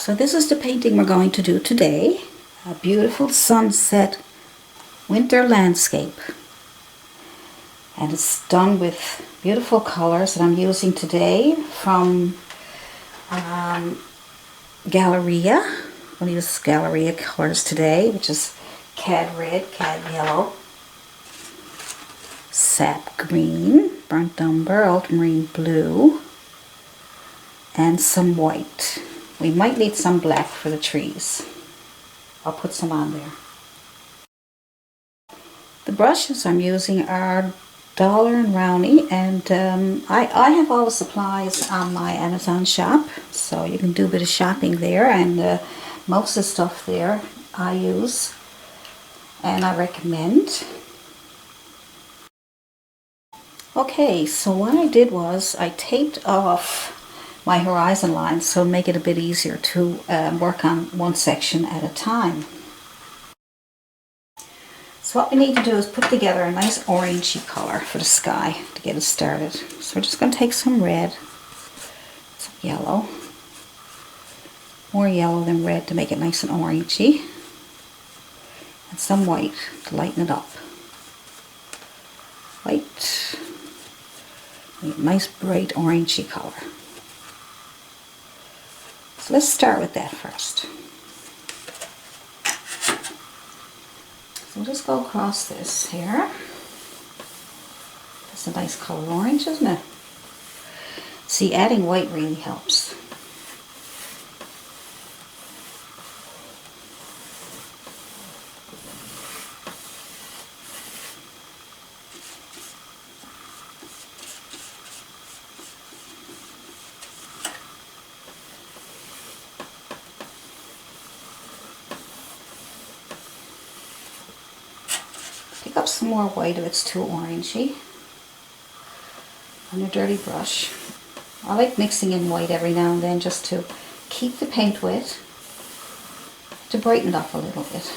So this is the painting we're going to do today. A beautiful sunset winter landscape. And it's done with beautiful colors that I'm using today from Galleria. I'm going to use Galleria colors today, which is Cad Red, Cad Yellow, Sap Green, Burnt Umber, Ultramarine Blue, and some white. We might need some black for the trees. I'll put some on there. The brushes I'm using are Dollar and Rowney, and I have all the supplies on my Amazon shop, so you can do a bit of shopping there, and most of the stuff there I use and I recommend. Okay, so what I did was I taped off my horizon lines so make it a bit easier to work on one section at a time. So what we need to do is put together a nice orangey color for the sky to get it started. So we're just going to take some red, some yellow, more yellow than red to make it nice and orangey, and some white to lighten it up. White, a nice bright orangey color. So let's start with that first. So we'll just go across this here. That's a nice color orange, isn't it? See, adding white really helps. Pick up some more white if it's too orangey on your dirty brush. I like mixing in white every now and then just to keep the paint wet, to brighten it up a little bit.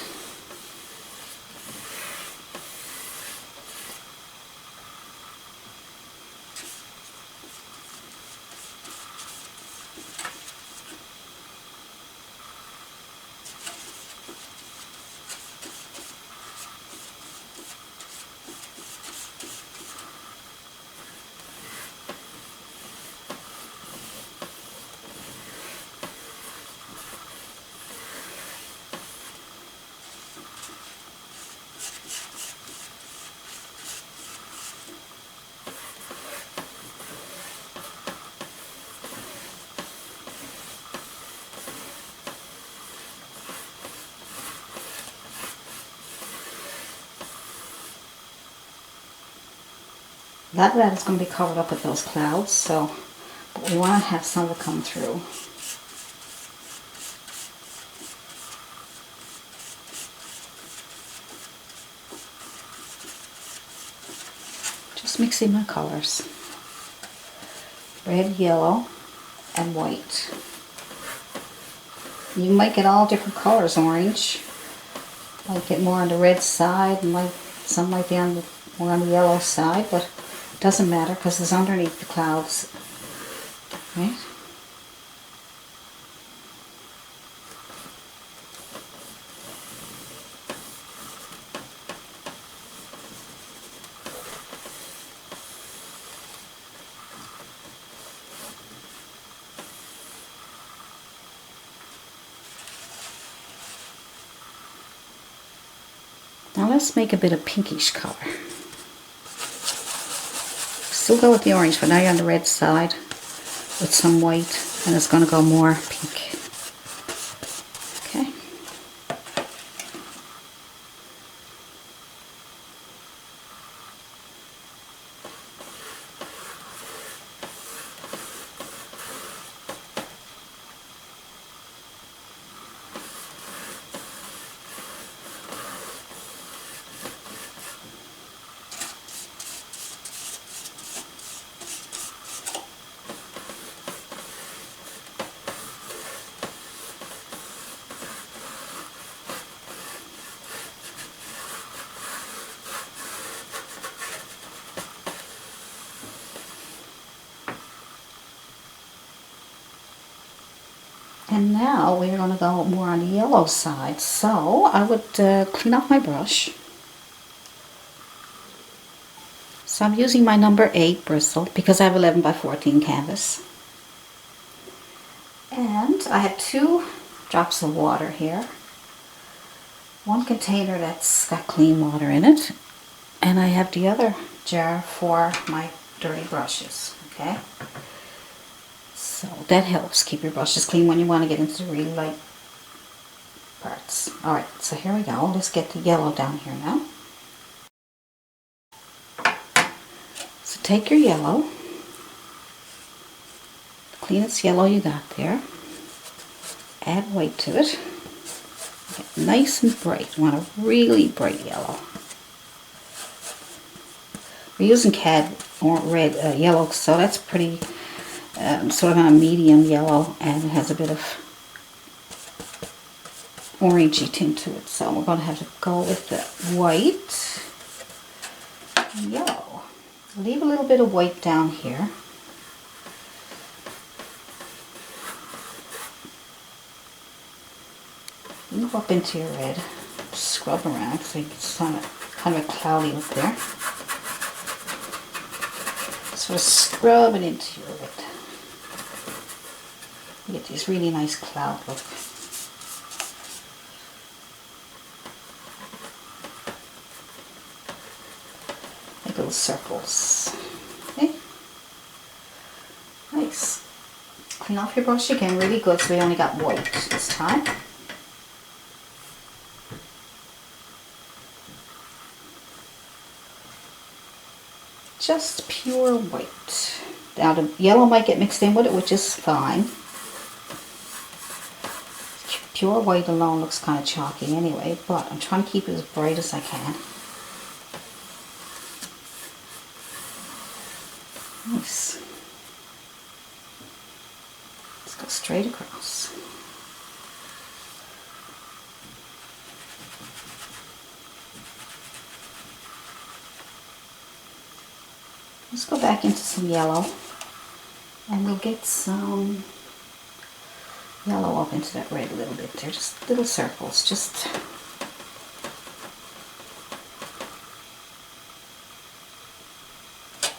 A lot of that is going to be covered up with those clouds, but we want to have some of it come through. Just mixing my colors. Red, yellow, and white. You might get all different colors orange. Might get more on the red side, some might be more on the yellow side, but it doesn't matter because it's underneath the clouds, right? Now let's make a bit of pinkish color. Still go with the orange, but now you're on the red side with some white, and it's going to go more pink. Okay. And now we're going to go more on the yellow side. So I would clean off my brush. So I'm using my number 8 bristle because I have 11 by 14 canvas. And I have 2 drops of water here. One container that's got clean water in it. And I have the other jar for my dirty brushes. Okay? So that helps keep your brushes clean when you want to get into the really light parts. Alright, so here we go. Let's get the yellow down here now. So take your yellow, the cleanest yellow you got there, add white to it, get nice and bright. You want a really bright yellow. We're using cad or red yellow, so that's pretty sort of on a medium yellow, and it has a bit of orangey tint to it. So we're going to have to go with the white and yellow. Leave a little bit of white down here. Move up into your red. Scrub around so you can kind of a cloudy look there. Sort of scrub it into your red. You get these really nice cloud look. Like little circles. Okay? Nice. Clean off your brush again really good so we only got white this time. Just pure white. Now the yellow might get mixed in with it, which is fine. Pure white alone looks kind of chalky anyway, but I'm trying to keep it as bright as I can. Nice. Let's go straight across. Let's go back into some yellow, and we'll get some yellow up into that red a little bit there, just little circles, just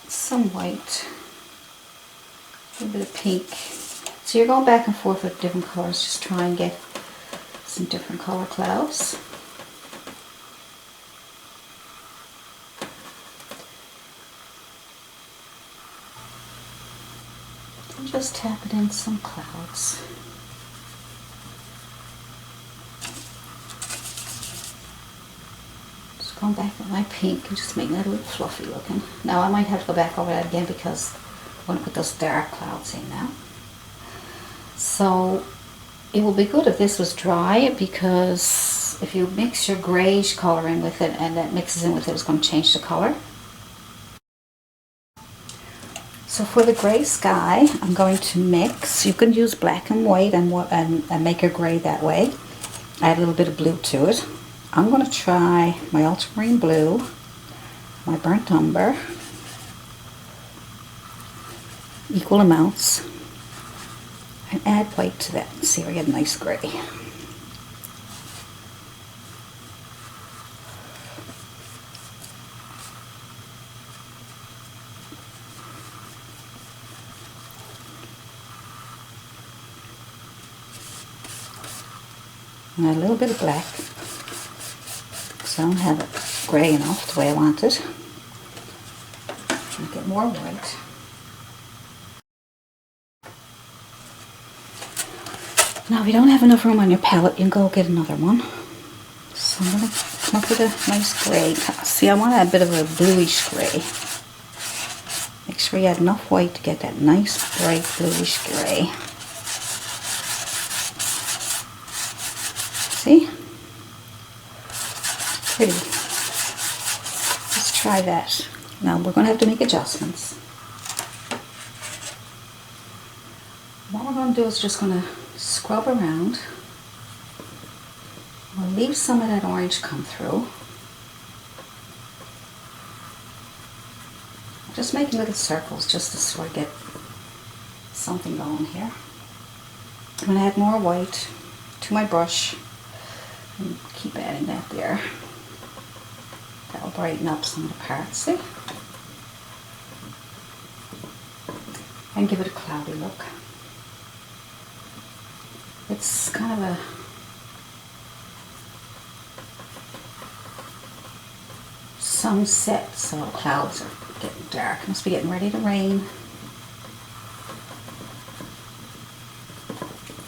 some white, a little bit of pink. So you're going back and forth with different colors, just try and get some different color clouds. And just tap it in some clouds. Just going back with my pink and just making that a little fluffy looking. Now I might have to go back over that again because I want to put those dark clouds in now. So it will be good if this was dry, because if you mix your grayish color in with it and that mixes in with it, it's going to change the color. So for the gray sky, I'm going to mix. You can use black and white and make your gray that way. Add a little bit of blue to it. I'm going to try my ultramarine blue, my burnt umber, equal amounts, and add white to that and see if I get a nice gray. And a little bit of black, because I don't have it gray enough the way I want it. I'll get more white. Now if you don't have enough room on your palette, you can go get another one. So I'm going to come up with a nice gray. See, I want to add a bit of a bluish gray. Make sure you add enough white to get that nice bright bluish gray. See? Pretty. Let's try that. Now we're going to have to make adjustments. What we're going to do is just going to scrub around. We'll leave some of that orange come through. Just making little circles just to sort of get something going here. I'm going to add more white to my brush and keep adding that there. That'll brighten up some of the parts, see? And give it a cloudy look. It's kind of a sunset, so the clouds are getting dark. It must be getting ready to rain.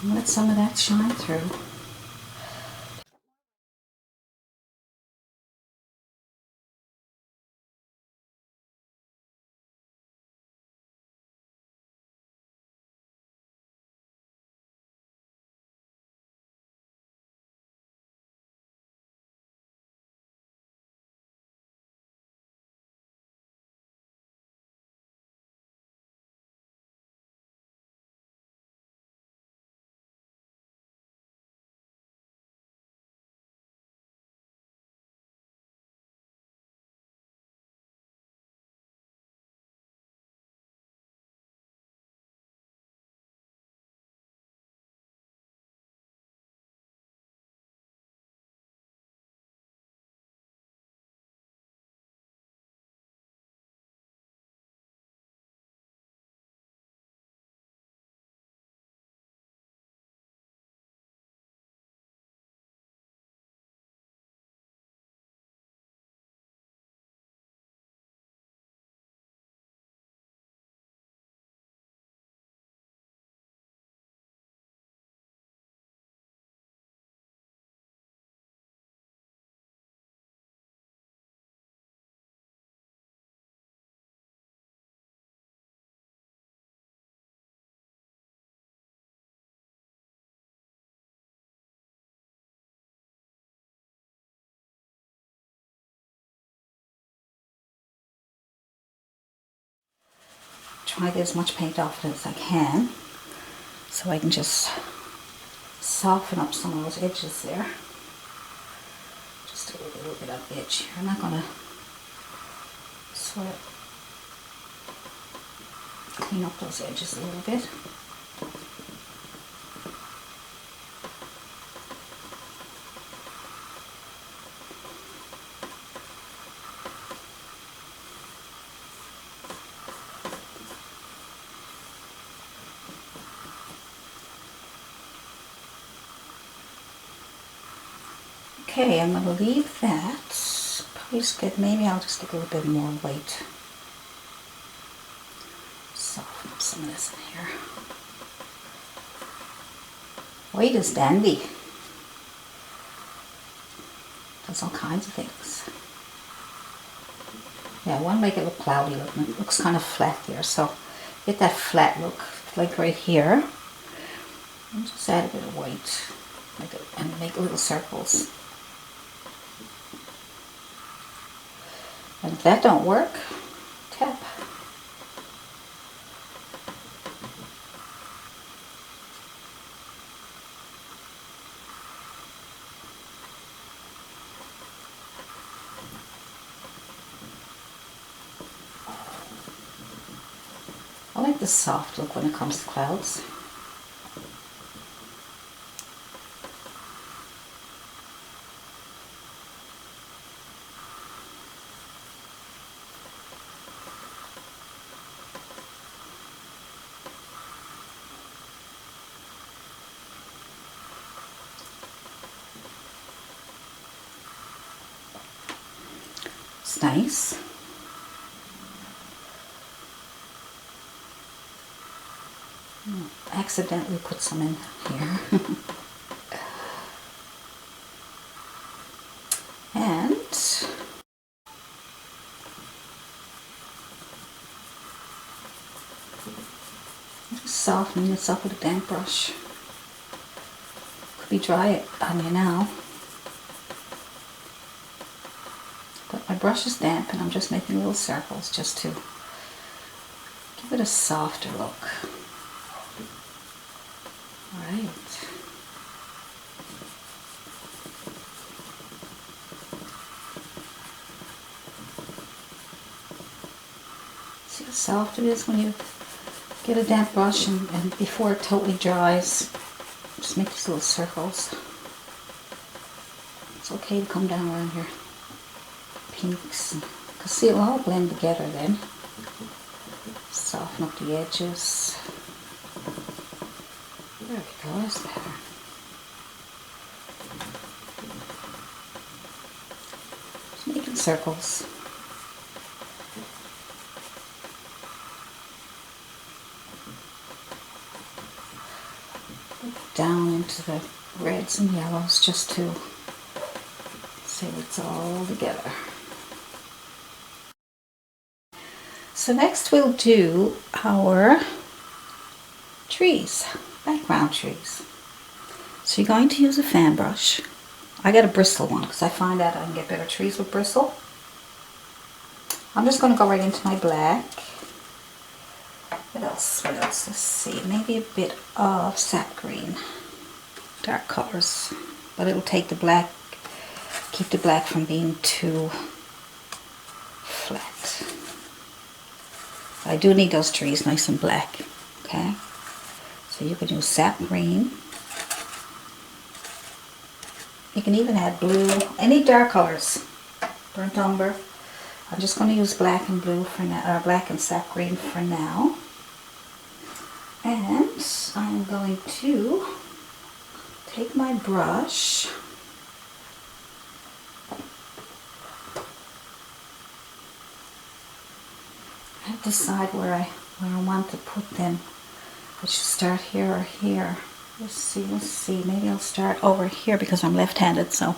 And let some of that shine through. Try to get as much paint off it as I can so I can just soften up some of those edges there. Just a little bit of edge here. I'm not going to sort of clean up those edges a little bit. Okay, I'm going to leave that. Probably just get, maybe I'll just get a little bit more white. Soften up some of this in here. White is dandy. Does all kinds of things. Yeah, I want to make it look cloudy. It looks kind of flat there, so get that flat look, like right here. And just add a bit of white, and make little circles. And if that don't work, tap. I like the soft look when it comes to clouds. It's nice. Accidentally put some in here. And just softening this up with a damp brush. Could be dry on you now. But my brush is damp and I'm just making little circles just to give it a softer look. Alright. See how soft it is when you get a damp brush and before it totally dries. Just make these little circles. It's okay to come down around your pinks, because see, it'll all blend together then. Soften up the edges. There we go, that's better. Just making circles. Down into the reds and yellows just to see it's all together. So next we'll do our trees, background trees. So you're going to use a fan brush. I got a Bristle one because I find that I can get better trees with Bristle. I'm just going to go right into my black. What else? What else? Let's see. Maybe a bit of sap green. Dark colors. But it'll take the black, keep the black from being too flat. I do need those trees nice and black. Okay? So you can use sap green. You can even add blue. Any dark colors. Burnt umber. I'm just going to use black and blue for now, or black and sap green for now. And I'm going to take my brush and decide where I want to put them. I should start here or here. Let's see. Maybe I'll start over here because I'm left-handed, so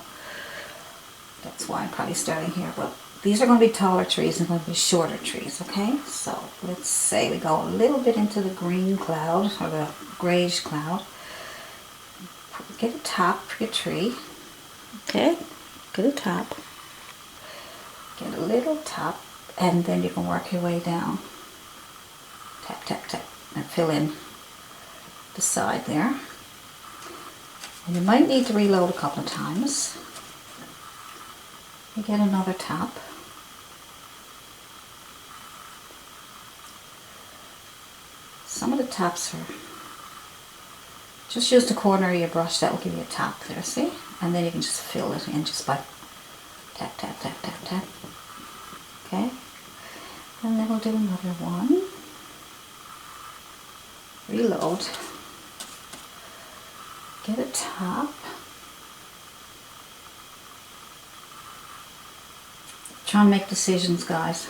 that's why I'm probably starting here. But these are going to be taller trees and going to be shorter trees, okay? So let's say we go a little bit into the green cloud, or the grayish cloud. Get a top for your tree, okay? Get a top. Get a little top, and then you can work your way down. Tap, tap, tap, and fill in the side there. And you might need to reload a couple of times. You get another top. Some of the tops are, just use the corner of your brush, that will give you a top there, see? And then you can just fill it in just by tap, tap, tap, tap, tap. Okay? And then we'll do another one. Reload. Get a top. Try and make decisions, guys.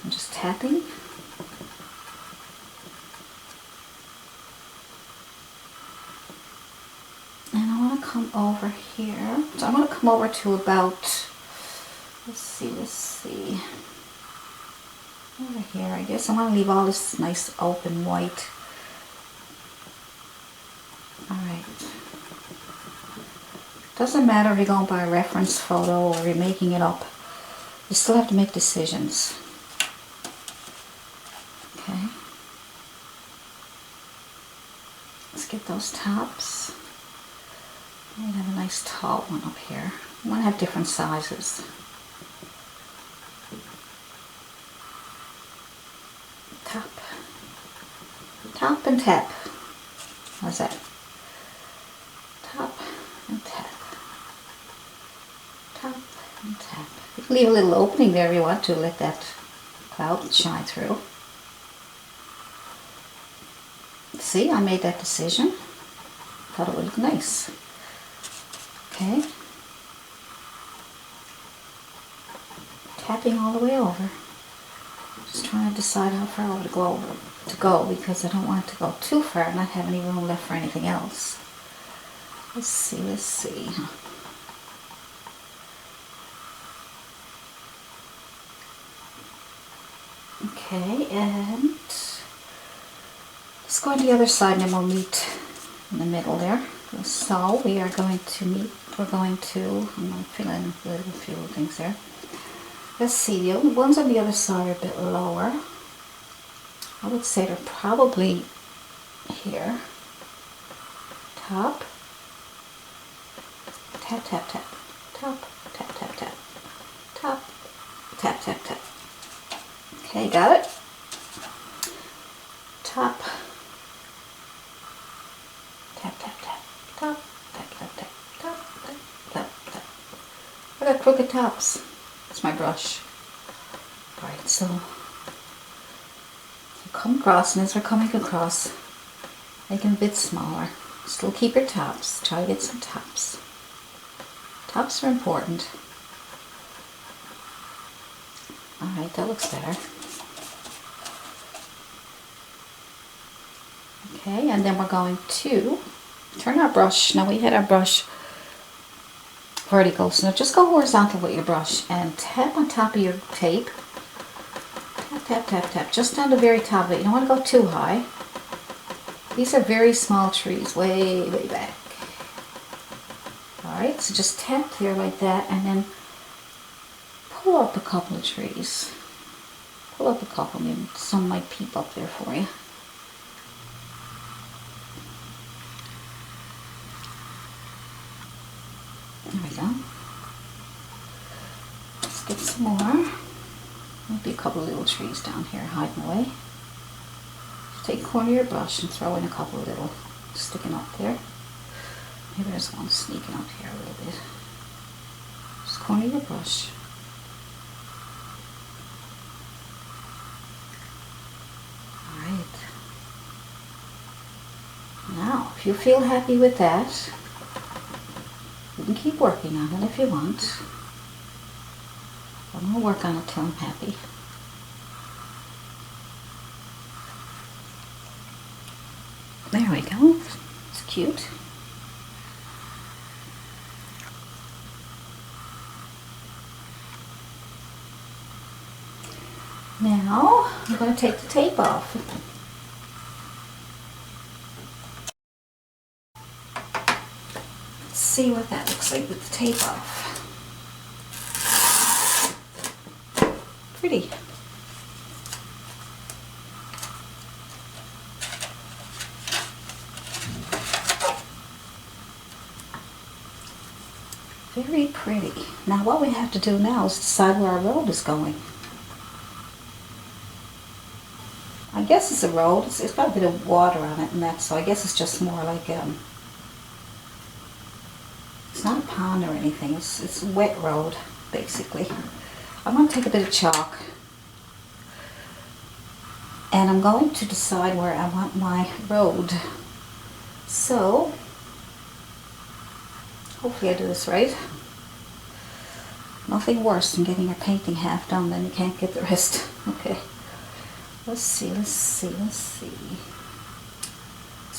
I'm just tapping. And I want to come over here. So I'm going to come over to about, let's see. Over here, I guess. I want to leave all this nice open white. Alright. Doesn't matter if you're going by a reference photo or you're making it up. You still have to make decisions. Okay. Let's get those tops. We have a nice tall one up here. I want to have different sizes. Top. Top and tap. How's that? Top and tap. Top and tap. You can leave a little opening there if you want to, let that cloud shine through. See, I made that decision. Thought it would look nice. Okay. Tapping all the way over. Just trying to decide how far I want to go because I don't want it to go too far and not have any room left for anything else. Let's see. Okay, and let's go on the other side and then we'll meet in the middle there. So we are going to meet, I'm going to fill in a few things there. Let's see, the ones on the other side are a bit lower. I would say they're probably here. Top. Tap, tap, tap. Top, tap, tap, tap. Top, tap, tap, tap. Okay, got it? top. Tap, tap, tap, top, tap, tap, tap, top, tap, tap, tap. I got crooked tops. That's my brush. Alright, so come across, and as we're coming across, make them a bit smaller. Still keep your tops. Try to get some tops. Tops are important. Alright, that looks better. Okay, and then we're going to turn our brush. Now we had our brush vertical, so now just go horizontal with your brush and tap on top of your tape. Tap, tap, tap, tap, just on the very top of it. You don't want to go too high. These are very small trees, way, way back. Alright, so just tap there like that, and then pull up a couple of trees. Pull up a couple, maybe some might peep up there for you. There we go. Let's get some more. Maybe a couple of little trees down here hiding away. Just take a corner of your brush and throw in a couple of little sticking up there. Maybe there's one sneaking up here a little bit. Just corner your brush. Alright. Now, if you feel happy with that, you can keep working on it if you want. I'm going to work on it till I'm happy. There we go. It's cute. Now, I'm going to take the tape off. Let's see what that looks like with the tape off. Pretty. Very pretty. Now what we have to do now is decide where our road is going. I guess it's a road. It's got a bit of water on it and that, so I guess it's just more like it's not a pond or anything. It's a wet road, basically. I'm going to take a bit of chalk and I'm going to decide where I want my road. So, hopefully I do this right. Nothing worse than getting your painting half done, then you can't get the rest. Okay, let's see. Let's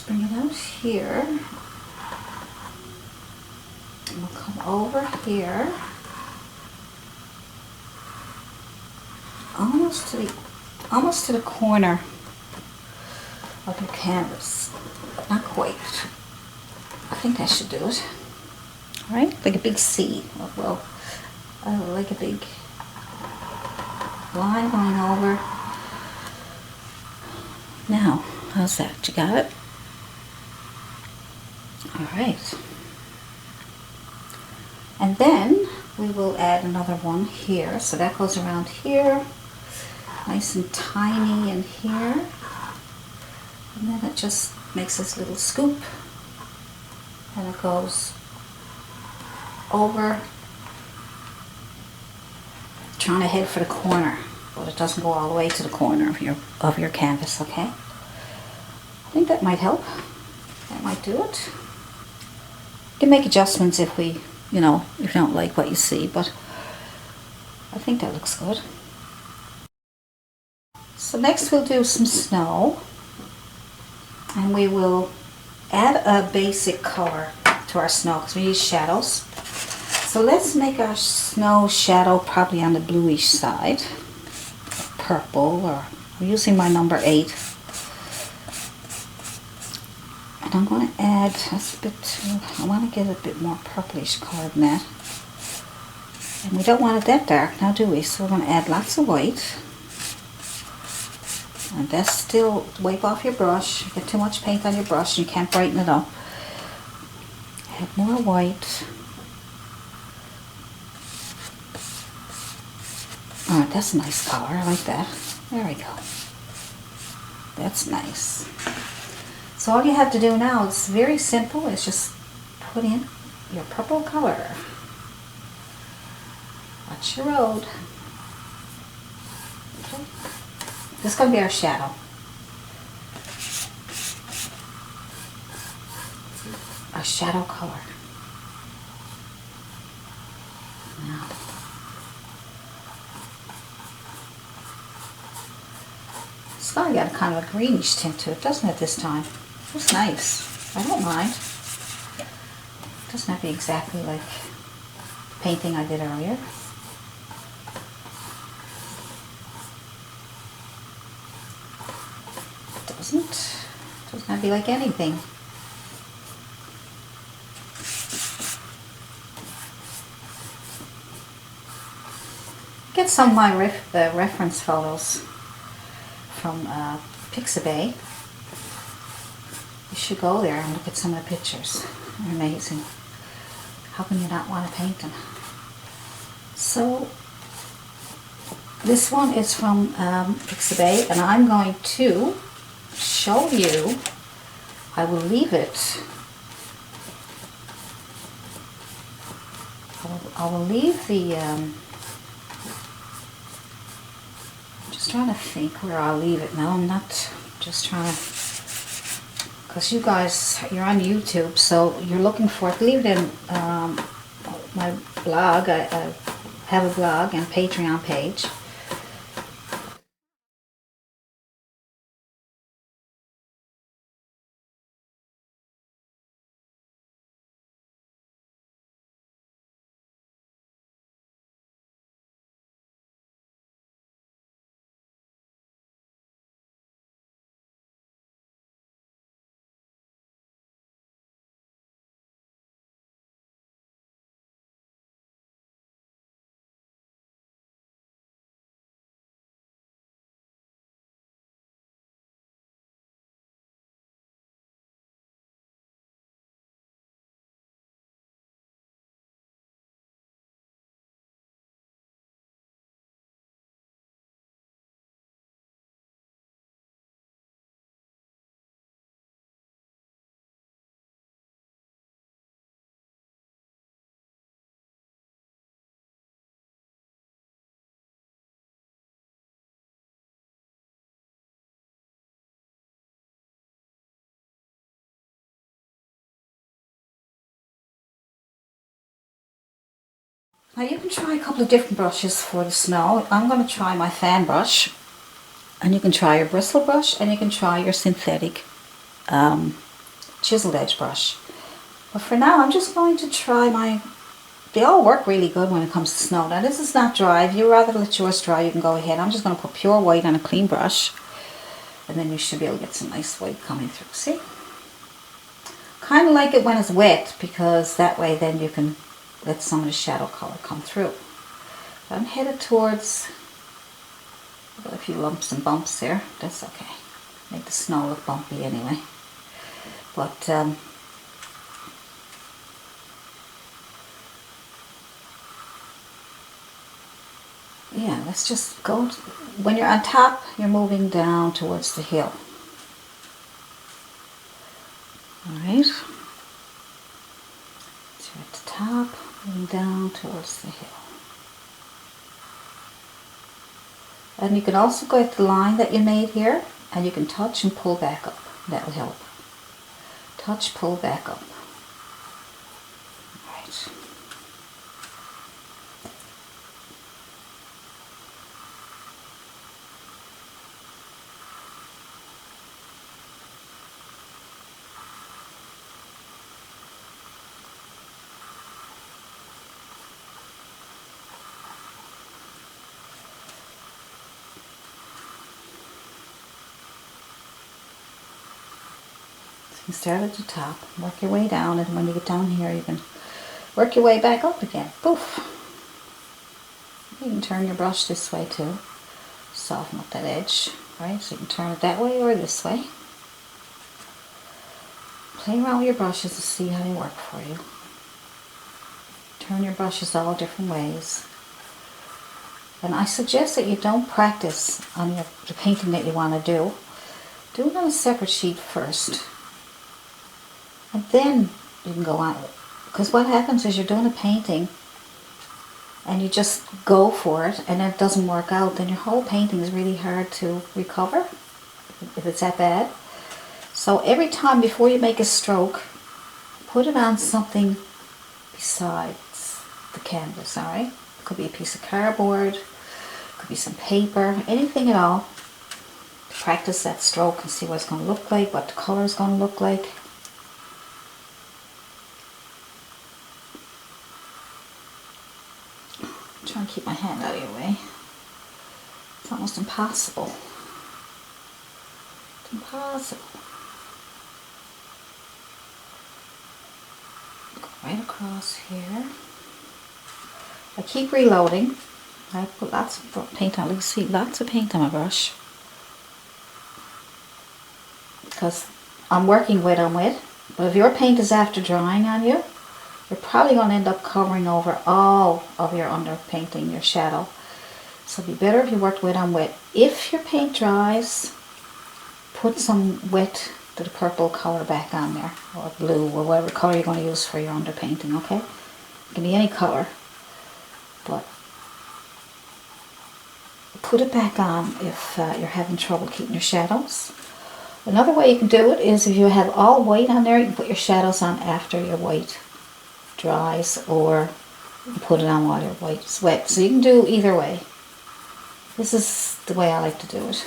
bring it out here. And we'll come over here. Almost to the corner of your canvas. Not quite. I think that should do it. Alright, like a big C. Well, like a big line going over. Now, how's that? You got it? Alright. And then we will add another one here. So that goes around here. Nice and tiny in here. And then it just makes this little scoop. And it goes over. Trying to head for the corner, but it doesn't go all the way to the corner of your canvas, okay? I think that might help. That might do it. You can make adjustments if if you don't like what you see, but I think that looks good. So next we'll do some snow, and we will add a basic color to our snow because we use shadows. So let's make our snow shadow probably on the bluish side, purple, or I'm using my number 8. And I'm going to add, that's a bit too, I want to get a bit more purplish color than that. And we don't want it that dark now, do we? So we're going to add lots of white. And that's still, wipe off your brush. You get too much paint on your brush and you can't brighten it up. Add more white. Alright, that's a nice color. I like that. There we go. That's nice. So all you have to do now, it's very simple, is just put in your purple color. Watch your road. Okay. This is going to be our shadow. Our shadow color. Now, it's got a kind of a greenish tint to it, doesn't it, this time? It's nice. I don't mind. It doesn't have to be exactly like the painting I did earlier. It doesn't have to be like anything. Get some of my reference photos from Pixabay. You should go there and look at some of the pictures. They're amazing. How can you not want to paint them? So this one is from Pixabay, and I'm going to show you. I will leave it. I will leave the. Just trying to think where I'll leave it now. I'm not just trying to, because you guys, you're on YouTube, so you're looking for it. Leave it in my blog. I have a blog and Patreon page. Now you can try a couple of different brushes for the snow. I'm going to try my fan brush, and you can try your bristle brush, and you can try your synthetic chiseled edge brush. But for now, I'm just going to try my. They all work really good when it comes to snow. Now this is not dry. If you'd rather let yours dry, you can go ahead. I'm just going to put pure white on a clean brush, and then you should be able to get some nice white coming through. See? Kind of like it when it's wet, because that way then you can let some of the shadow color come through. I'm headed towards, I've got a few lumps and bumps there. That's okay. Make the snow look bumpy anyway. But yeah, let's just go. When you're on top, you're moving down towards the hill. Alright. So at the top, moving down towards the hill. And you can also go at the line that you made here, and you can touch and pull back up. That will help. Touch, pull back up. Alright. You start at the top, work your way down, and when you get down here you can work your way back up again. Poof! You can turn your brush this way too, soften up that edge, right? So you can turn it that way or this way. Play around with your brushes to see how they work for you. Turn your brushes all different ways. And I suggest that you don't practice on the painting that you want to do. Do it on a separate sheet first. And then you can go on it. Because what happens is you're doing a painting and you just go for it and it doesn't work out, then your whole painting is really hard to recover if it's that bad. So every time before you make a stroke, put it on something besides the canvas, alright? It could be a piece of cardboard, it could be some paper, anything at all. Practice that stroke and see what it's going to look like, what the color is going to look like. I'm trying to keep my hand out of your way. It's almost impossible. It's impossible. Go right across here. I keep reloading. I put lots of paint on. You can see lots of paint on my brush. Because I'm working wet on wet. But if your paint is after drying on you, you're probably going to end up covering over all of your underpainting, your shadow. So it'd be better if you worked wet on wet. If your paint dries, put some wet to the purple color back on there, or blue, or whatever color you're going to use for your underpainting, okay? It can be any color, but put it back on if you're having trouble keeping your shadows. Another way you can do it is if you have all white on there, you can put your shadows on after your white dries, or you can put it on while your white is wet. So you can do either way. This is the way I like to do it.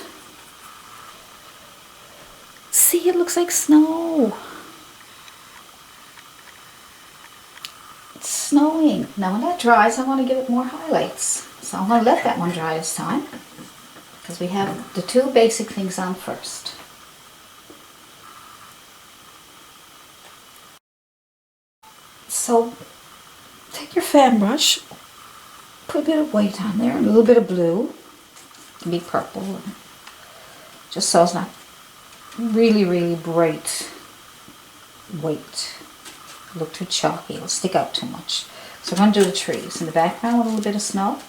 See, it looks like snow. It's snowing. Now when that dries, I want to give it more highlights. So I'm going to let that one dry this time, because we have the two basic things on first. So take your fan brush, put a bit of white on there, and a little bit of blue. It can be purple, just so it's not really, really bright white. Look too chalky, it'll stick out too much. So we're going to do the trees in the background with a little bit of snow.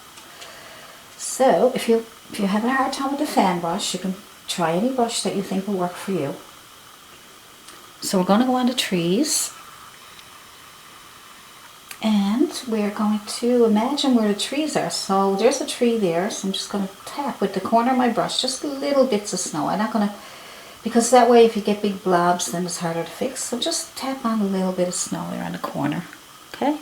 So if you're having a hard time with the fan brush, you can try any brush that you think will work for you. So we're going to go on to trees. And we're going to imagine where the trees are. So there's a tree there, so I'm just going to tap with the corner of my brush, just little bits of snow. I'm not going to, because that way if you get big blobs, then it's harder to fix. So just tap on a little bit of snow there on the corner, okay?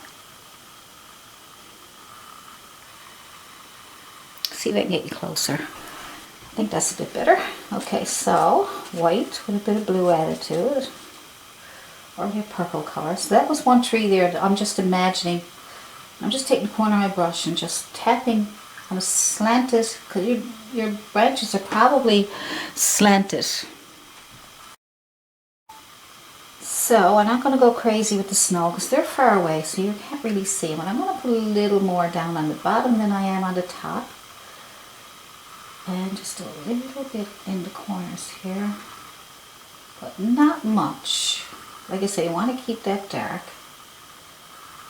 See if I can get you closer. I think that's a bit better. Okay, so white with a bit of blue added to it, or your purple color. So that was one tree there that I'm just imagining. I'm just taking the corner of my brush and just tapping on a slanted, because your branches are probably slanted. So I'm not going to go crazy with the snow because they're far away, so you can't really see them. And I'm going to put a little more down on the bottom than I am on the top. And just a little bit in the corners here, but not much. Like I say, you want to keep that dark.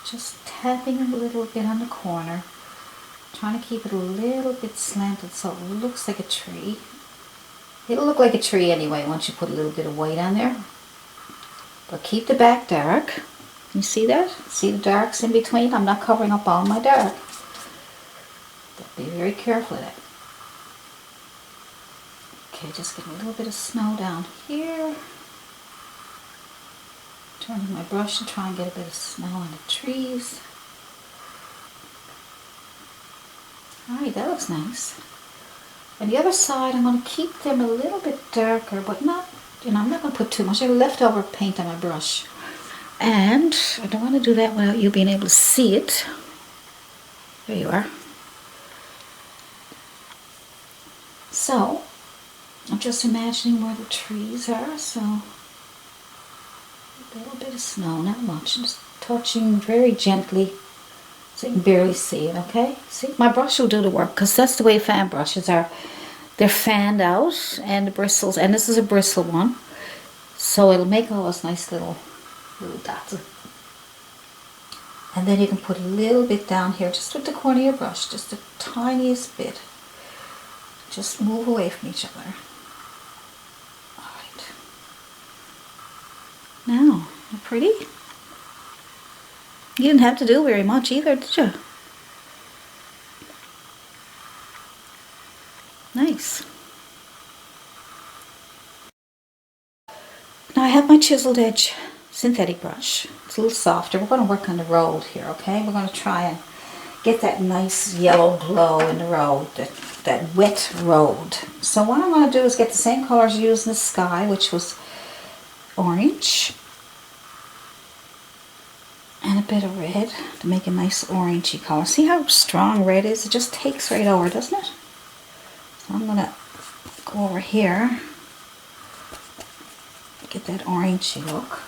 Just tapping a little bit on the corner. Trying to keep it a little bit slanted so it looks like a tree. It'll look like a tree anyway once you put a little bit of white on there. But keep the back dark. You see that? See the darks in between? I'm not covering up all my dark. But be very careful of that. Okay, just getting a little bit of snow down here. Turning my brush to try and get a bit of snow on the trees. Alright, that looks nice. And the other side, I'm going to keep them a little bit darker, but not, I'm not going to put too much. I have leftover paint on my brush. And I don't want to do that without you being able to see it. There you are. So, I'm just imagining where the trees are, so a little bit of snow, not much. Just touching very gently so you can barely see it, okay? See, my brush will do the work because that's the way fan brushes are. They're fanned out, and the bristles, and this is a bristle one, so it'll make all those nice little dots. And then you can put a little bit down here, just with the corner of your brush, just the tiniest bit. Just move away from each other. Now, pretty? You didn't have to do very much either, did you? Nice. Now I have my chiseled edge synthetic brush. It's a little softer. We're going to work on the road here, okay? We're going to try and get that nice yellow glow in the road, that wet road. So what I'm going to do is get the same colors used in the sky, which was orange and a bit of red to make a nice orangey color. See how strong red is? It just takes right over, doesn't it? So I'm going to go over here, get that orangey look,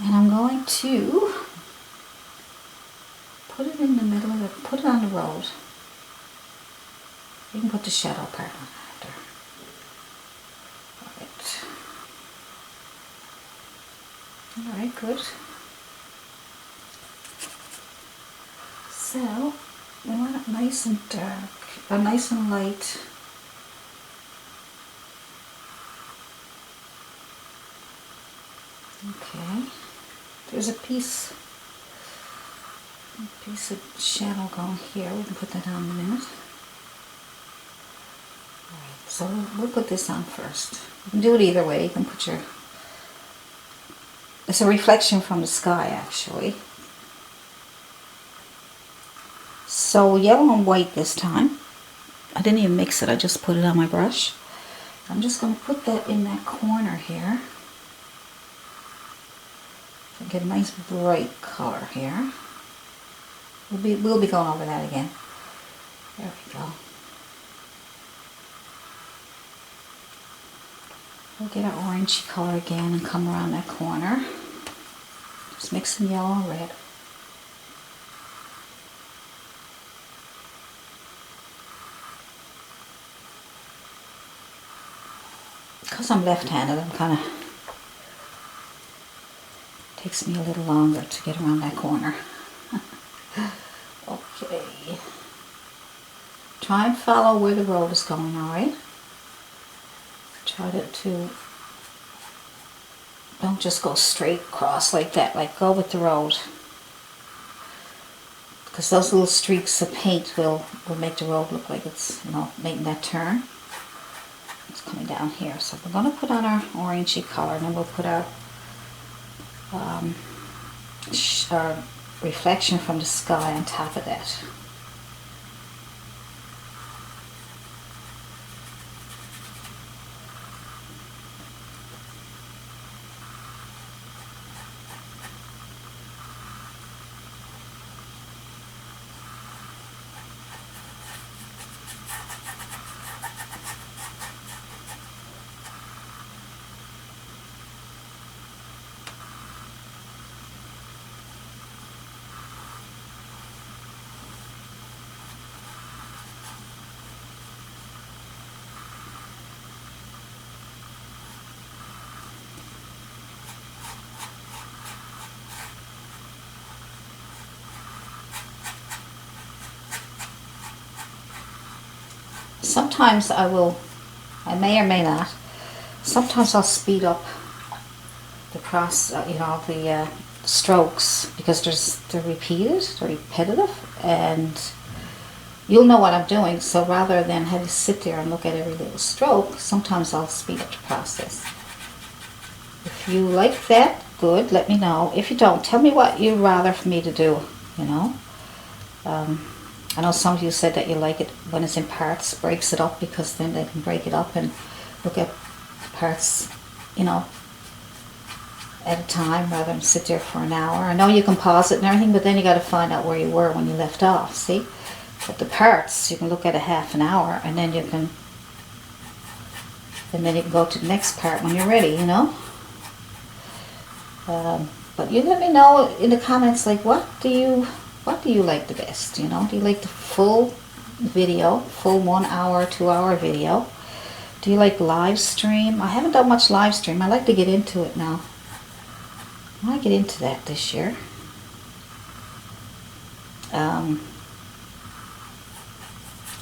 and I'm going to put it in the middle of it, put it on the road. You can put the shadow part on after. Alright, good. So, we want it nice and dark, or nice and light. Okay, there's a piece of shadow going here. We can put that on in a minute. Alright, so we'll put this on first. You can do it either way. You can put your... It's a reflection from the sky, actually. So yellow and white this time. I didn't even mix it. I just put it on my brush. I'm just going to put that in that corner here. So get a nice bright color here. We'll be going over that again. There we go. We'll get our orangey color again and come around that corner. Just mix some yellow and red. Because I'm left-handed, I'm kind of... Takes me a little longer to get around that corner. Okay. Try and follow where the road is going, alright? Try to don't just go straight across like that, like go with the road. Because those little streaks of paint will make the road look like it's, you know, making that turn. It's coming down here. So we're going to put on our orangey color, and then we'll put our reflection from the sky on top of that. Sometimes I may or may not, sometimes I'll speed up the the strokes because they're repetitive, and you'll know what I'm doing. So rather than have you sit there and look at every little stroke, sometimes I'll speed up the process. If you like that, good, let me know. If you don't, tell me what you'd rather for me to do, you know. I know some of you said that you like it when it's in parts, breaks it up, because then they can break it up and look at parts, you know, at a time rather than sit there for an hour. I know you can pause it and everything, but then you got to find out where you were when you left off, see? But the parts, you can look at a half an hour, and then you can go to the next part when you're ready, you know? But you let me know in the comments, like, what do you like the best, you know? Do you like the full video, full 1 hour, 2 hour video? Do you like live stream? I haven't done much live stream. I like to get into it now. I want to get into that this year.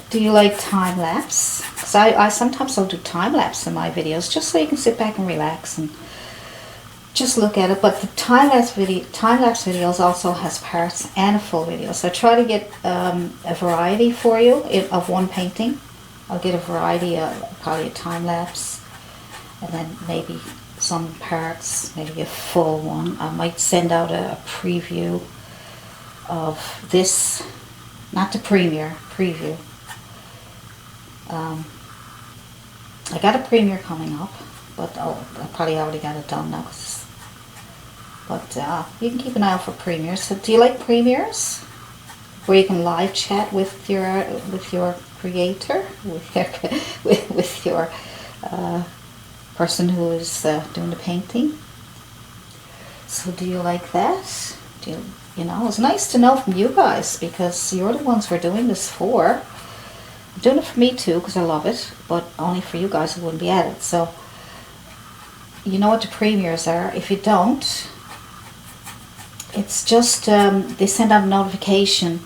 Do you like time lapse? Because I sometimes I'll do time lapse in my videos, just so you can sit back and relax and just look at it. But the time-lapse videos also has parts and a full video. So I try to get a variety for you of one painting. I'll get a variety of probably a time-lapse, and then maybe some parts, maybe a full one. I might send out a preview of this, not the premiere, preview. I got a premiere coming up, but I probably already got it done now. But you can keep an eye out for premieres. So do you like premieres? Where you can live chat with your creator, with your person who is doing the painting. So do you like that? You know, it's nice to know from you guys, because you're the ones we're doing this for. I'm doing it for me too, because I love it, but only for you guys who wouldn't be at it. So you know what the premieres are. If you don't, it's just they send out a notification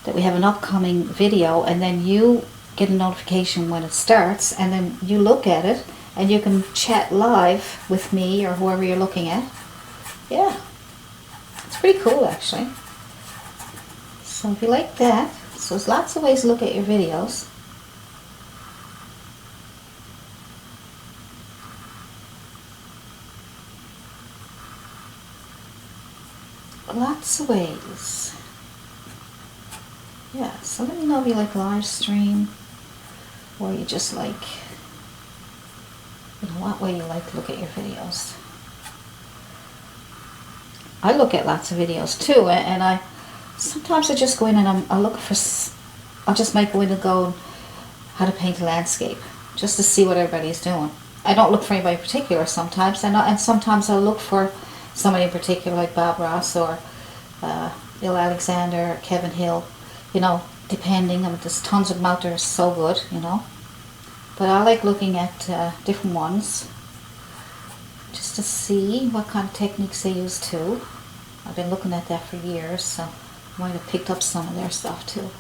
that we have an upcoming video, and then you get a notification when it starts, and then you look at it and you can chat live with me or whoever you're looking at. Yeah, it's pretty cool actually. So if you like that, so there's lots of ways to look at your videos. Lots of ways. Yeah, so let me know if you like live stream, or you just like, you know, what way you like to look at your videos. I look at lots of videos too, and sometimes I just go in and I just might go in and go how to paint a landscape, just to see what everybody's doing. I don't look for anybody in particular sometimes, and sometimes I'll look for somebody in particular, like Bob Ross or Bill Alexander or Kevin Hill, you know, depending. I mean, there's tons of them out there, so good, you know. But I like looking at different ones, just to see what kind of techniques they use too. I've been looking at that for years, so I might have picked up some of their stuff too.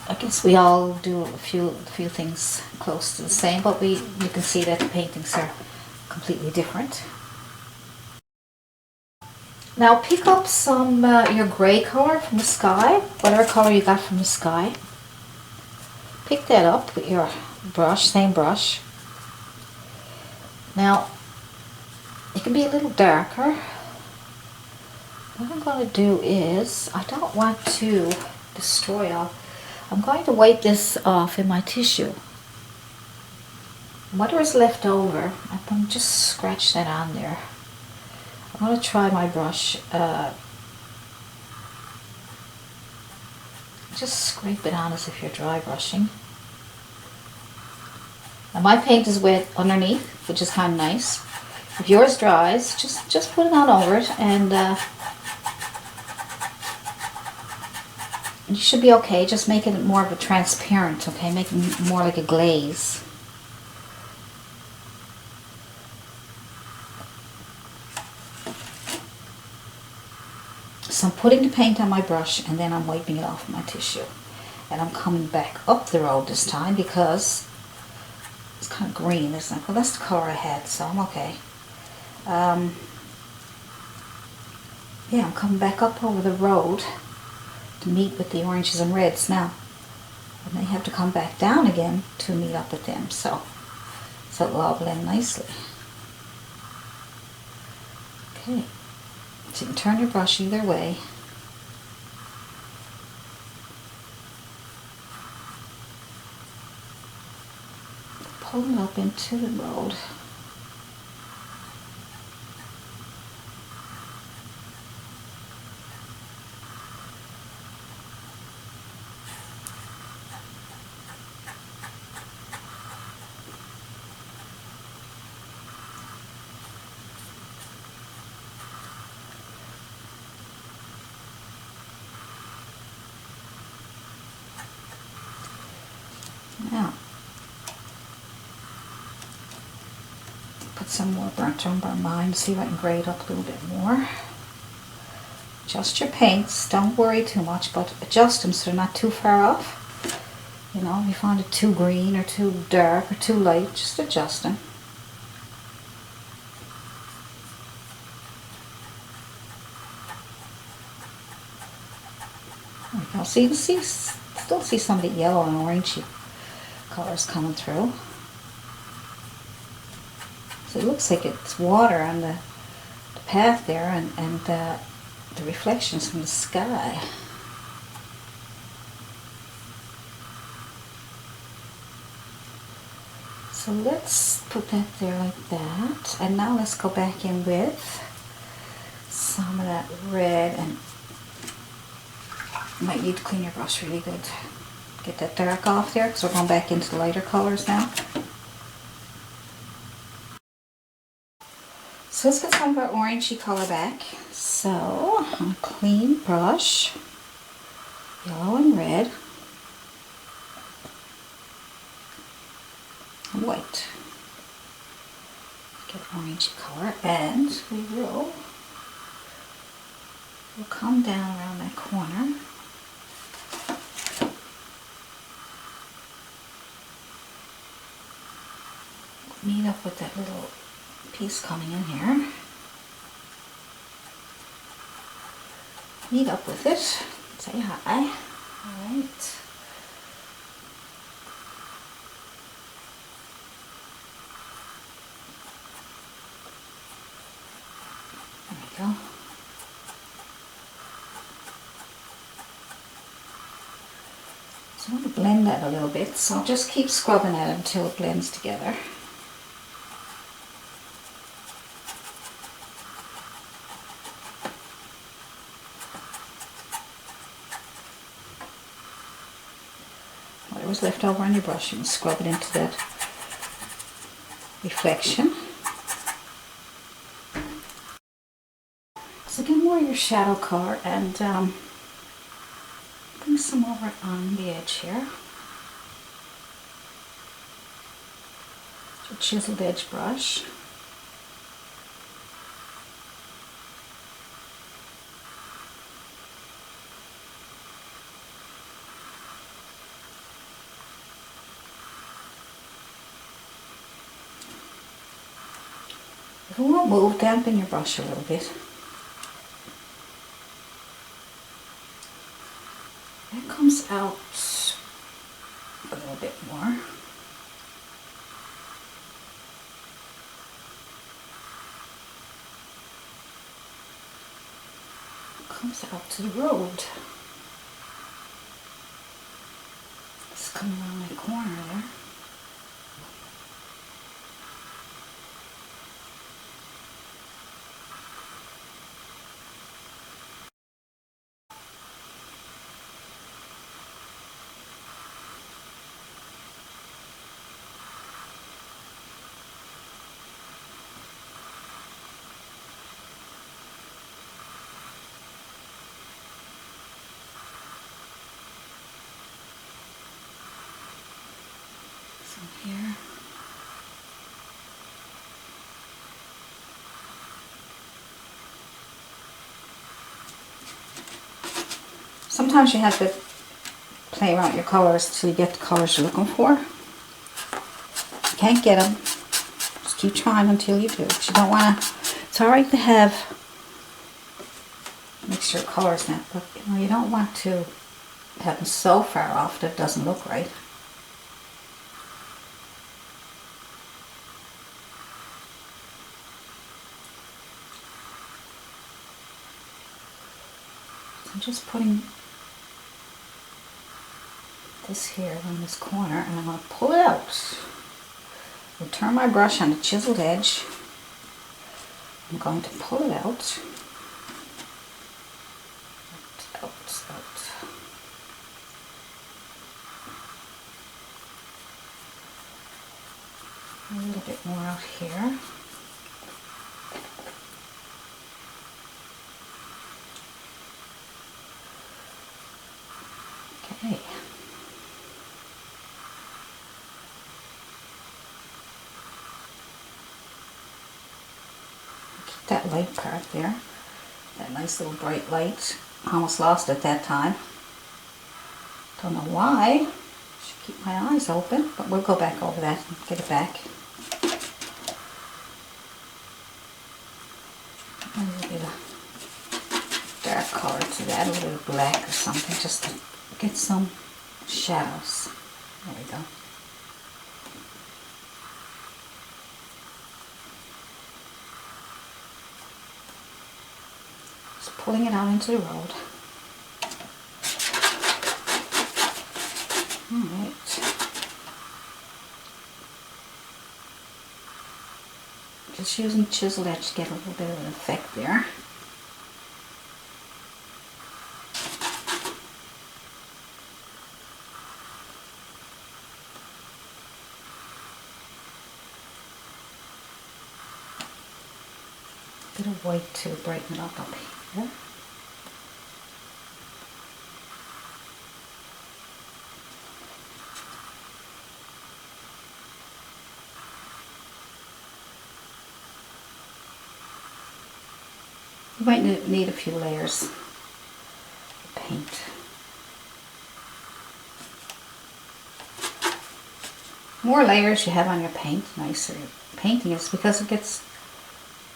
I guess we all do a few things close to the same, but you can see that the paintings are completely different. Now pick up some your gray color from the sky, whatever color you got from the sky. Pick that up with your brush, same brush. Now it can be a little darker. What I'm going to do is, I don't want to destroy all. I'm going to wipe this off in my tissue. Whatever is left over, I'm going to just scratch that on there. I'm going to try my brush. Just scrape it on as if you're dry brushing. Now my paint is wet underneath, which is kind of nice. If yours dries, just put it on over it, and you should be okay. Just make it more of a transparent, okay? Make it more like a glaze. So I'm putting the paint on my brush, and then I'm wiping it off my tissue. And I'm coming back up the road this time because it's kind of green, isn't it? Well, that's the color I had, so I'm okay. Yeah, I'm coming back up over the road to meet with the oranges and reds now. And they have to come back down again to meet up with them, so it'll all blend nicely. Okay, so you can turn your brush either way. Pull it up into the road. Now, put some more burnt umber on mine, see if I can grade up a little bit more. Adjust your paints, don't worry too much, but adjust them so they're not too far off. You know, if you find it too green or too dark or too light, just adjust them. There we go. So you can see, still see some of the yellow and orangey colors coming through. So it looks like it's water on the path there, and the reflections from the sky. So let's put that there like that. And now let's go back in with some of that red, and you might need to clean your brush really good. Get that dark off there, because we're going back into the lighter colors now. So let's get some of our orangey color back. So, on a clean brush, yellow and red, and white. Get orangey color, and we'll come down around that corner. Meet up with that little piece coming in here. Meet up with it. Say hi. Alright. There we go. So I'm going to blend that a little bit, so I'll just keep scrubbing that until it blends together. Whatever's left over on your brush, you can scrub it into that reflection. So get more of your shadow color and bring some over on the edge here. Your chiseled edge brush. If it won't move, dampen your brush a little bit. That comes out a little bit more. Comes out to the road. It's coming around the corner there. Here. Sometimes you have to play around with your colors till you get the colors you're looking for. If you can't get them, just keep trying until you do. But you don't want to, it's alright to have a mixture of colors now, but you don't want to have them so far off that it doesn't look right. I'm just putting this here on this corner, and I'm going to pull it out. I'll turn my brush on the chiseled edge. I'm going to pull it out. Out. A little bit more out here. Okay. Keep that light part there. That nice little bright light. Almost lost it that time. Don't know why. Should keep my eyes open, but we'll go back over that and get it back. A little bit of dark color to that, a little bit of black or something, just to get some shadows. There we go. Just pulling it out into the road. Alright. Just using chiseled edge to get a little bit of an effect there. Bit of white to brighten it up here. You might need a few layers of paint. The more layers you have on your paint, the nicer your painting is, because it gets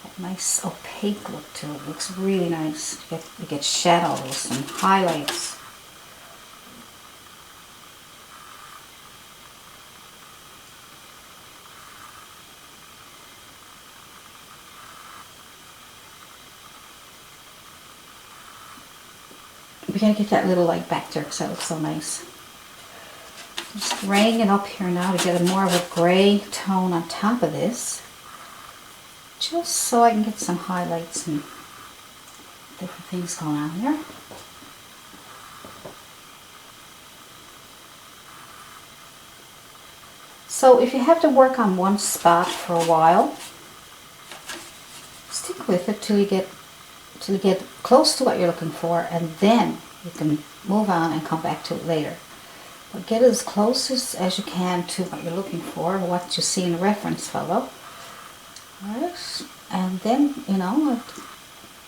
that nice opaque look to it. It looks really nice. You get shadows and highlights. We gotta get that little light back there because that looks so nice. Just raying it up here now to get a more of a gray tone on top of this, just so I can get some highlights and different things going on there. So if you have to work on one spot for a while, stick with it till you get close to what you're looking for, and then you can move on and come back to it later. But get as close as you can to what you're looking for, what you see in the reference photo. Alright, and then, you know,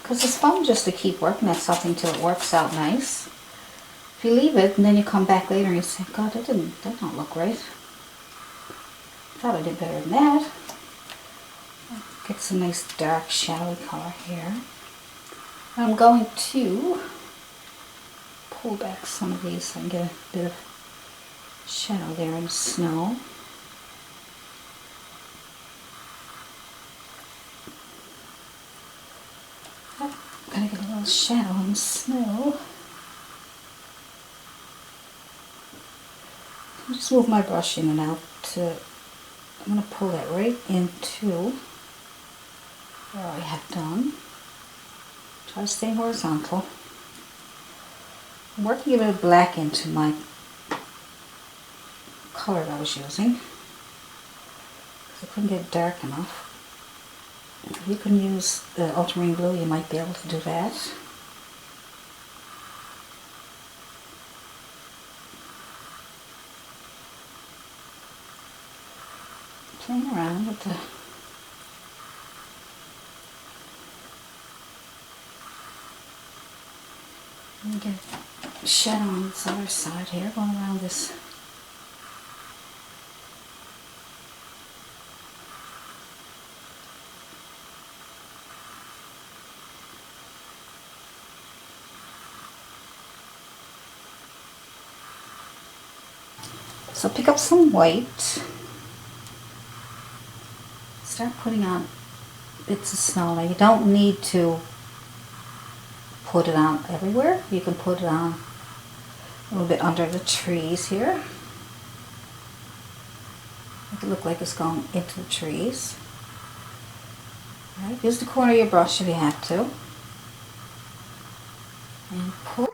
because it's fun just to keep working at something till it works out nice. If you leave it and then you come back later and you say, God, that don't look right. Thought I did better than that. Get some nice dark shadowy color here. I'm going to pull back some of these so I can get a bit of shadow there in the snow. I'm going to get a little shadow in the snow. I'll just move my brush in and out. I'm going to pull that right into where I have done. Try to stay horizontal. I'm working a bit of black into my color that I was using, because I couldn't get it dark enough. If you can use the ultramarine blue, you might be able to do that. Playing around with the and get a shadow on this other side here, going around this. So pick up some white, start putting on bits of snow. Now you don't need to put it on everywhere. You can put it on a little bit under the trees here. Make it look like it's going into the trees. All right, use the corner of your brush if you have to. And pull.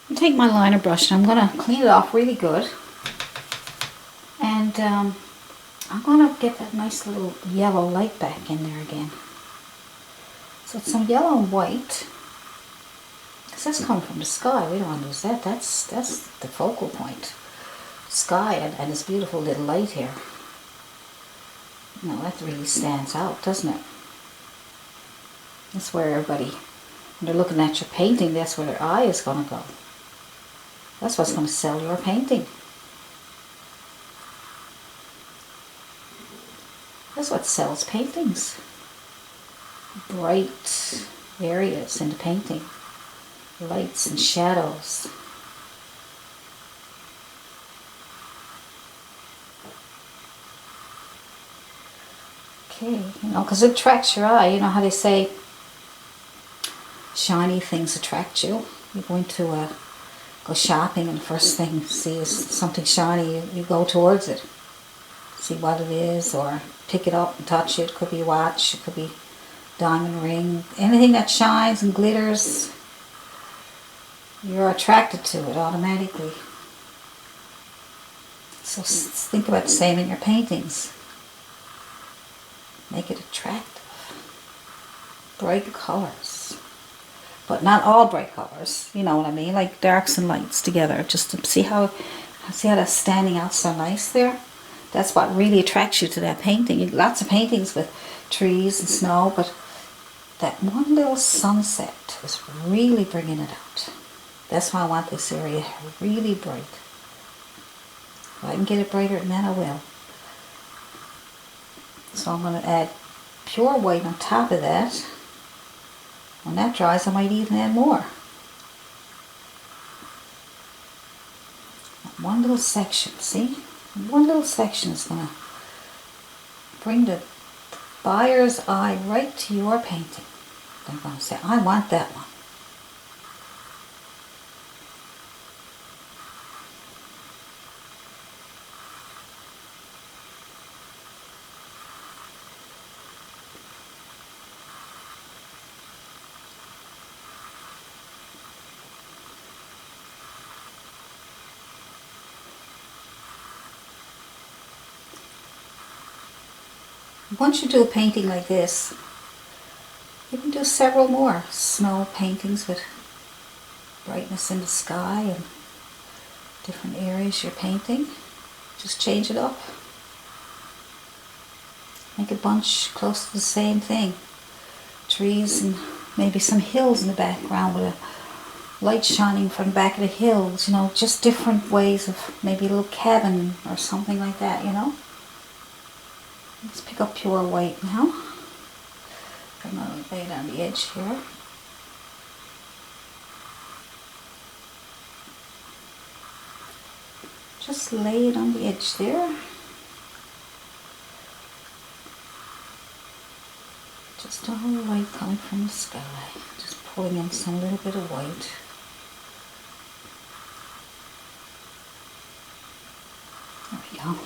I take my liner brush and I'm going to clean it off really good. And I'm going to get that nice little yellow light back in there again. So it's some yellow and white. Because that's coming from the sky. We don't want to lose that. That's the focal point. Sky and this beautiful little light here. No, that really stands out, doesn't it? That's where everybody, when they're looking at your painting, that's where their eye is going to go. That's what's going to sell your painting. That's what sells paintings. Bright areas in the painting. Lights and shadows. Okay, you know, because it attracts your eye. You know how they say shiny things attract you. You're going to go shopping and the first thing you see is something shiny, you go towards it. See what it is, or pick it up and touch it. It could be a watch, it could be a diamond ring. Anything that shines and glitters, you're attracted to it automatically. So think about the same in your paintings. Make it attractive. Bright colors. But not all bright colors, you know what I mean? Like darks and lights together, just to see how that's standing out so nice there. That's what really attracts you to that painting. Lots of paintings with trees and snow, but that one little sunset is really bringing it out. That's why I want this area really bright. If I can get it brighter than that, I will. So I'm going to add pure white on top of that. When that dries, I might even add more. One little section, see? One little section is going to bring the buyer's eye right to your painting. They're going to say, I want that one. Once you do a painting like this, you can do several more snow paintings with brightness in the sky and different areas you're painting. Just change it up. Make a bunch close to the same thing. Trees and maybe some hills in the background with a light shining from the back of the hills, you know, just different ways of maybe a little cabin or something like that, you know. Let's pick up pure white now. I'm going to lay it on the edge here. Just lay it on the edge there. Just all the white coming from the sky. Just pulling in some little bit of white. There we go.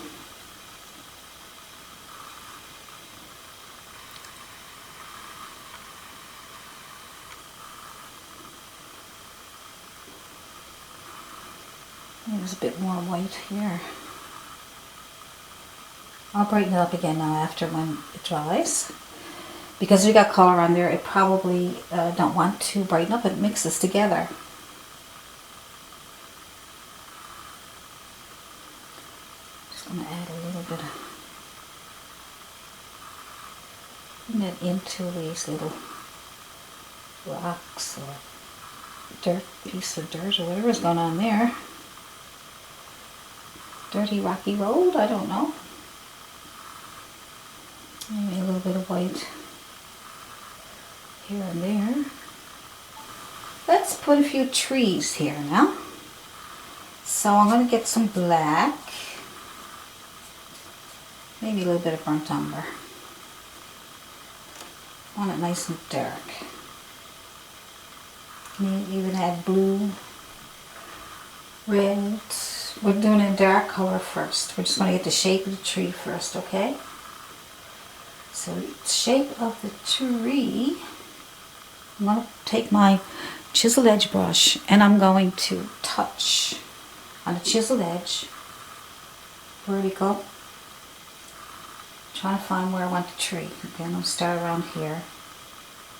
There's a bit more white here. I'll brighten it up again now after when it dries. Because we got color on there, it probably don't want to brighten up. It mixes together. Just going to add a little bit of that into these little rocks or dirt, piece of dirt or whatever's going on there. Dirty rocky road, I don't know. Maybe a little bit of white here and there. Let's put a few trees here now. So I'm going to get some black. Maybe a little bit of burnt umber. I want it nice and dark. You can even add blue, red. We're doing a dark color first. We're just going to get the shape of the tree first, okay? So the shape of the tree, I'm going to take my chiseled edge brush, and I'm going to touch on the chiseled edge, vertical, trying to find where I want the tree. Okay, I'm going to start around here,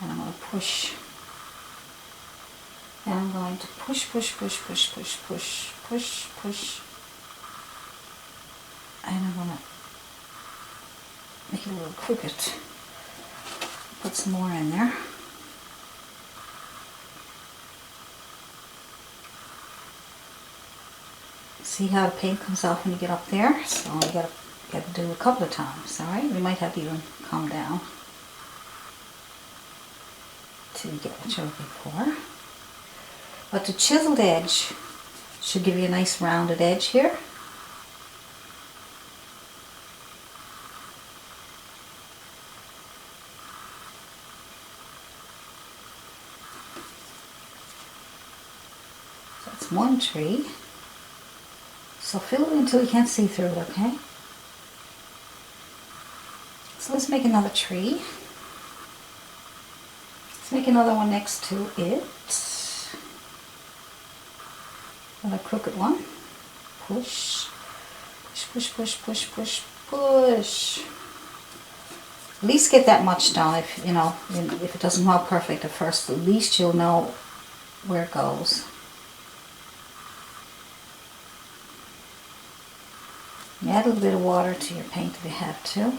and I'm going to push, and I'm going to push, push, push, push, push, push, push, push, and I'm going to make it a little crooked. Put some more in there. See how the paint comes off when you get up there? So you got to do it a couple of times, alright? You might have to even calm down till you get what you're looking for. But the chiseled edge should give you a nice rounded edge here. So that's one tree. So fill it until you can't see through it, okay? So let's make another tree. Let's make another one next to it. Another crooked one. Push. Push, push, push, push, push, push. At least get that much done. If, you know, if it doesn't come out perfect at first, at least you'll know where it goes. Add a little bit of water to your paint if you have to.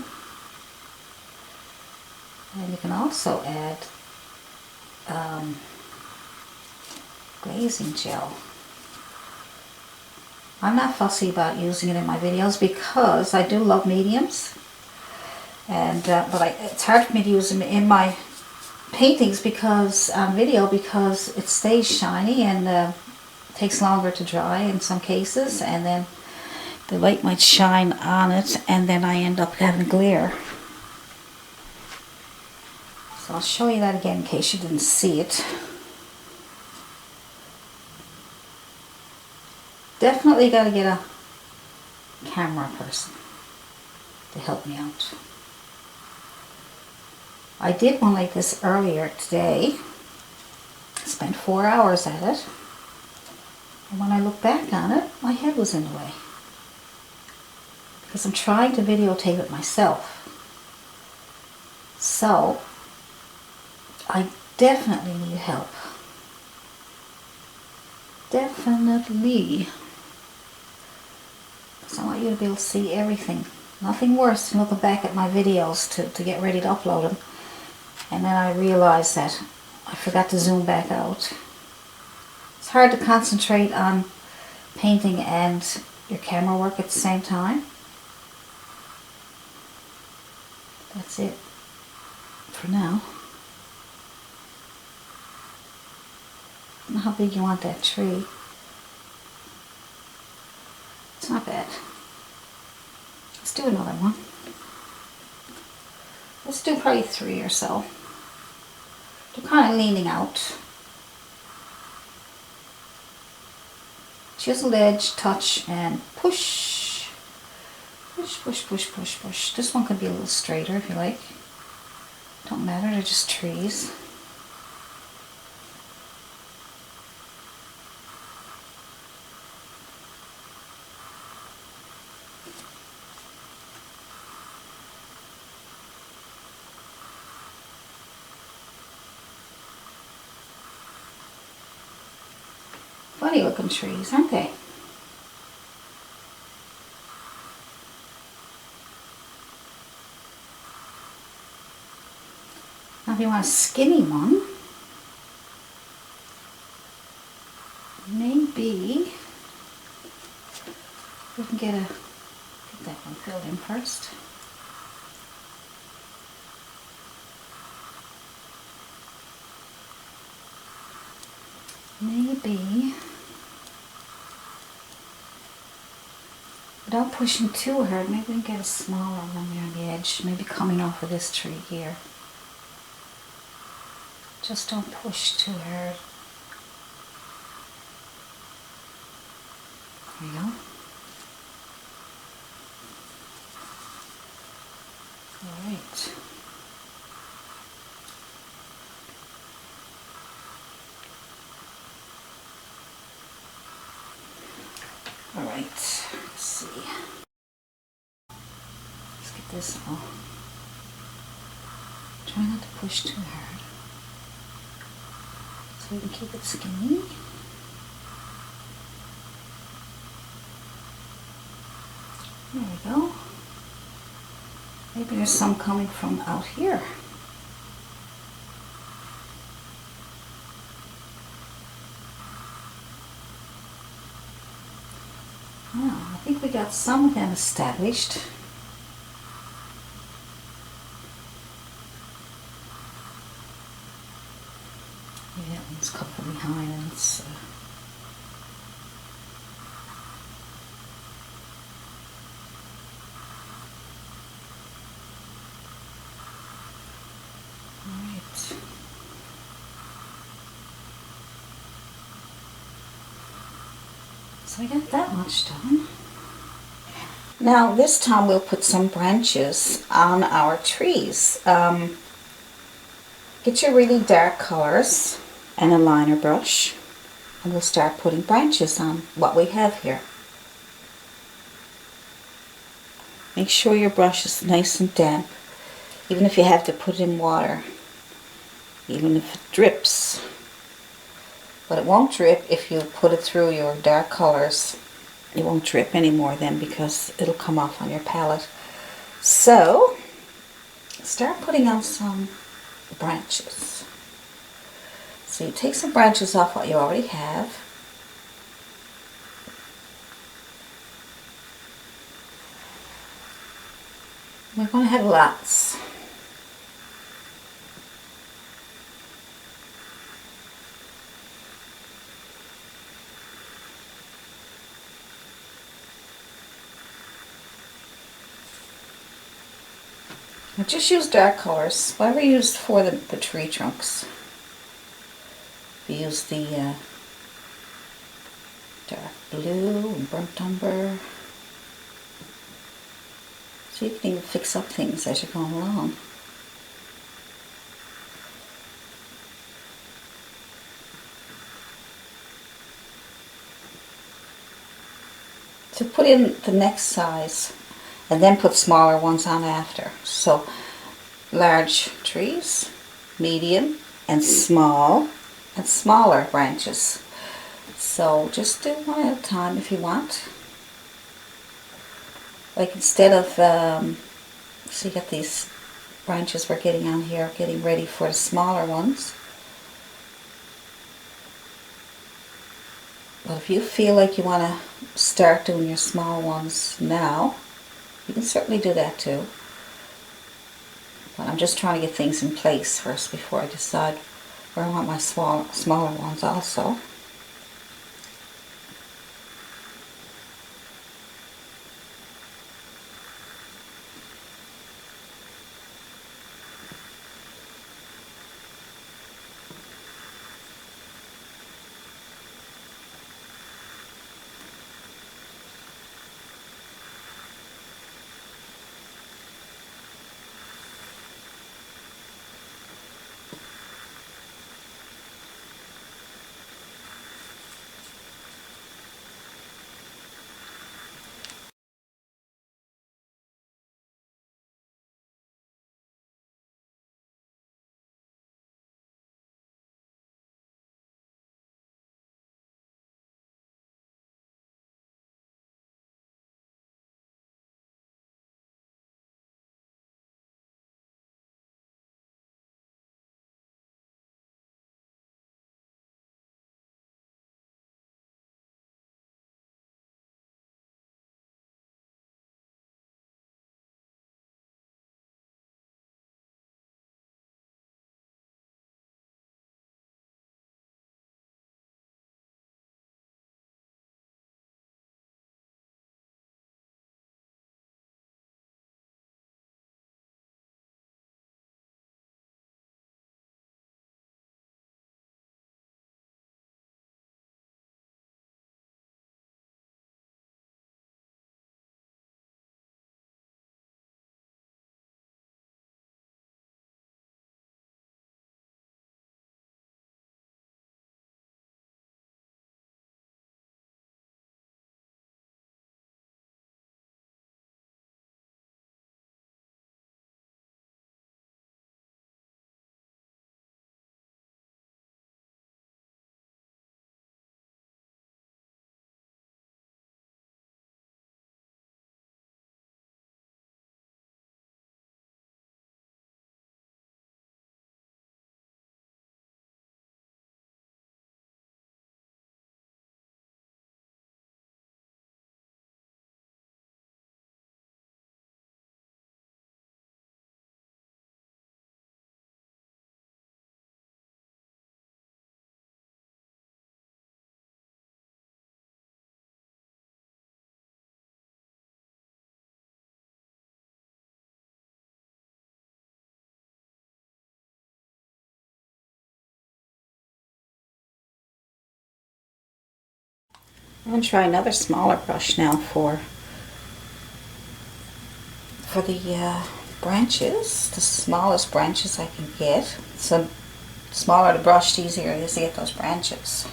And you can also add glazing gel. I'm not fussy about using it in my videos because I do love mediums, and but it's hard for me to use them in my paintings because on video, because it stays shiny and takes longer to dry in some cases, and then the light might shine on it and then I end up having glare. So I'll show you that again in case you didn't see it. Definitely got to get a camera person to help me out. I did one like this earlier today. Spent 4 hours at it. And when I look back on it, my head was in the way. Because I'm trying to videotape it myself. So, I definitely need help. Definitely. Because I want you to be able to see everything. Nothing worse than looking back at my videos to get ready to upload them. And then I realize that I forgot to zoom back out. It's hard to concentrate on painting and your camera work at the same time. That's it for now. I don't know how big you want that tree. It's not bad. Let's do another one. Let's do probably 3 or so. They're kind of leaning out. Chiseled edge, touch, and push. Push, push, push, push, push. This one could be a little straighter if you like. Don't matter, they're just trees. Funny looking trees, aren't they? Now if you want a skinny one, maybe we can get that one filled in first. Maybe, without pushing too hard, maybe we can get a smaller one there on the edge, maybe coming off of this tree here. Just don't push too hard. There you go. Alright. Alright, let's see. Let's get this all. Try not to push too hard so we can keep it skinny. There we go. Maybe there's some coming from out here. Oh, I think we got some of them established. Maybe that one's a couple behind and it's alright. So we got that much done. Now this time we'll put some branches on our trees. Get your really dark colors and a liner brush, and we'll start putting branches on what we have here. Make sure your brush is nice and damp, even if you have to put it in water, even if it drips. But it won't drip if you put it through your dark colors. It won't drip anymore then because it'll come off on your palette. So, start putting on some branches. So you take some branches off what you already have. We're going to have lots. Now just use dark colors, whatever you used for the tree trunks. If you use the dark blue and burnt umber. So you can even fix up things as you're going along. So put in the next size and then put smaller ones on after. So large trees, medium and small, and smaller branches. So just do one at a time if you want. Like instead of, so you got these branches we're getting on here, getting ready for the smaller ones. But if you feel like you want to start doing your small ones now, you can certainly do that too. But I'm just trying to get things in place first before I decide where I want my smaller ones also. I'm going to try another smaller brush now for the branches, the smallest branches I can get. So smaller the brush, the easier it is to get those branches.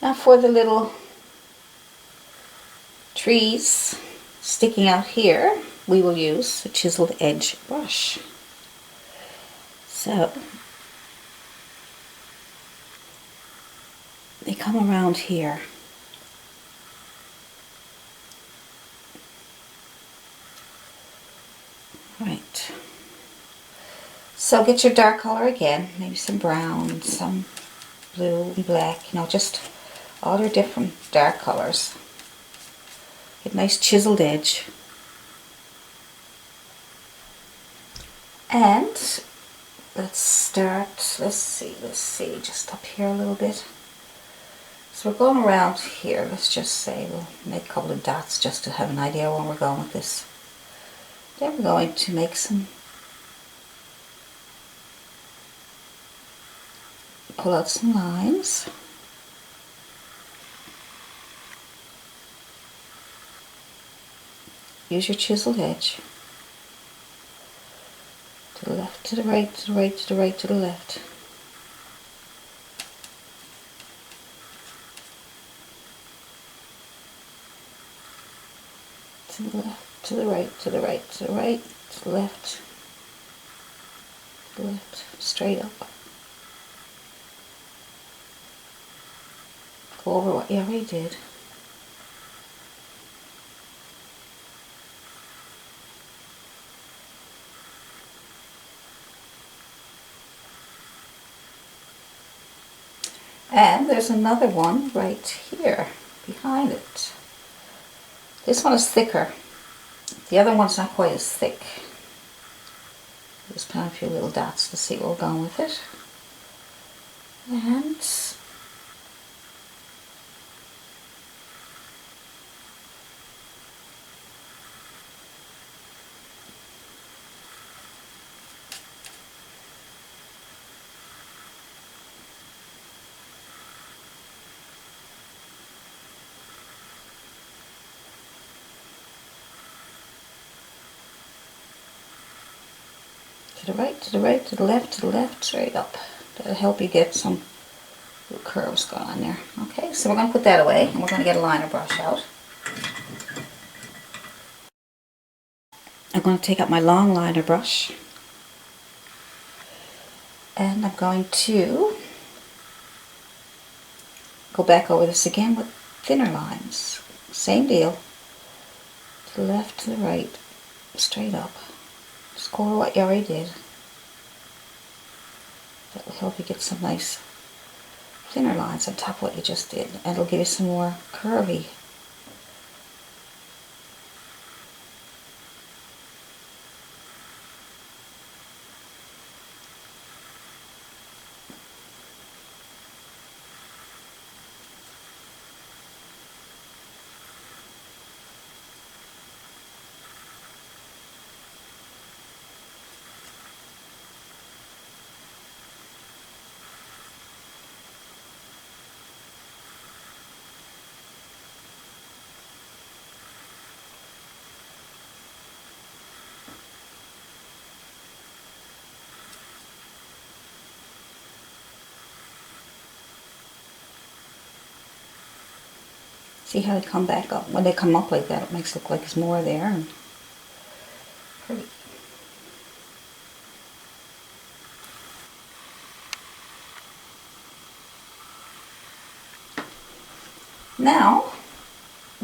Now for the little trees sticking out here, we will use a chiseled edge brush. So they come around here. Right. So get your dark color again, maybe some brown, some blue and black, you know, just all your different dark colors. Get a nice chiseled edge. And let's start, let's see, just up here a little bit. So we're going around here, let's just say we'll make a couple of dots just to have an idea where we're going with this. Then we're going to make some, pull out some lines. Use your chiseled edge. To the left, to the right, to the right, to the right, to the left. To the left, to the right, to the right, to the right, to the left, to the left, straight up. Go over what you already did. And there's another one right here behind it. This one is thicker. The other one's not quite as thick. Just put on a few little dots to see where we're going with it. And to the right, to the right, to the left, straight up. That'll help you get some little curves going on there. Okay, so we're going to put that away and we're going to get a liner brush out. I'm going to take out my long liner brush and I'm going to go back over this again with thinner lines. Same deal. To the left, to the right, straight up. Just go over what you already did. That will help you get some nice thinner lines on top of what you just did. And it'll give you some more curvy. See how they come back up? When they come up like that, it makes it look like there's more there. And pretty. Now,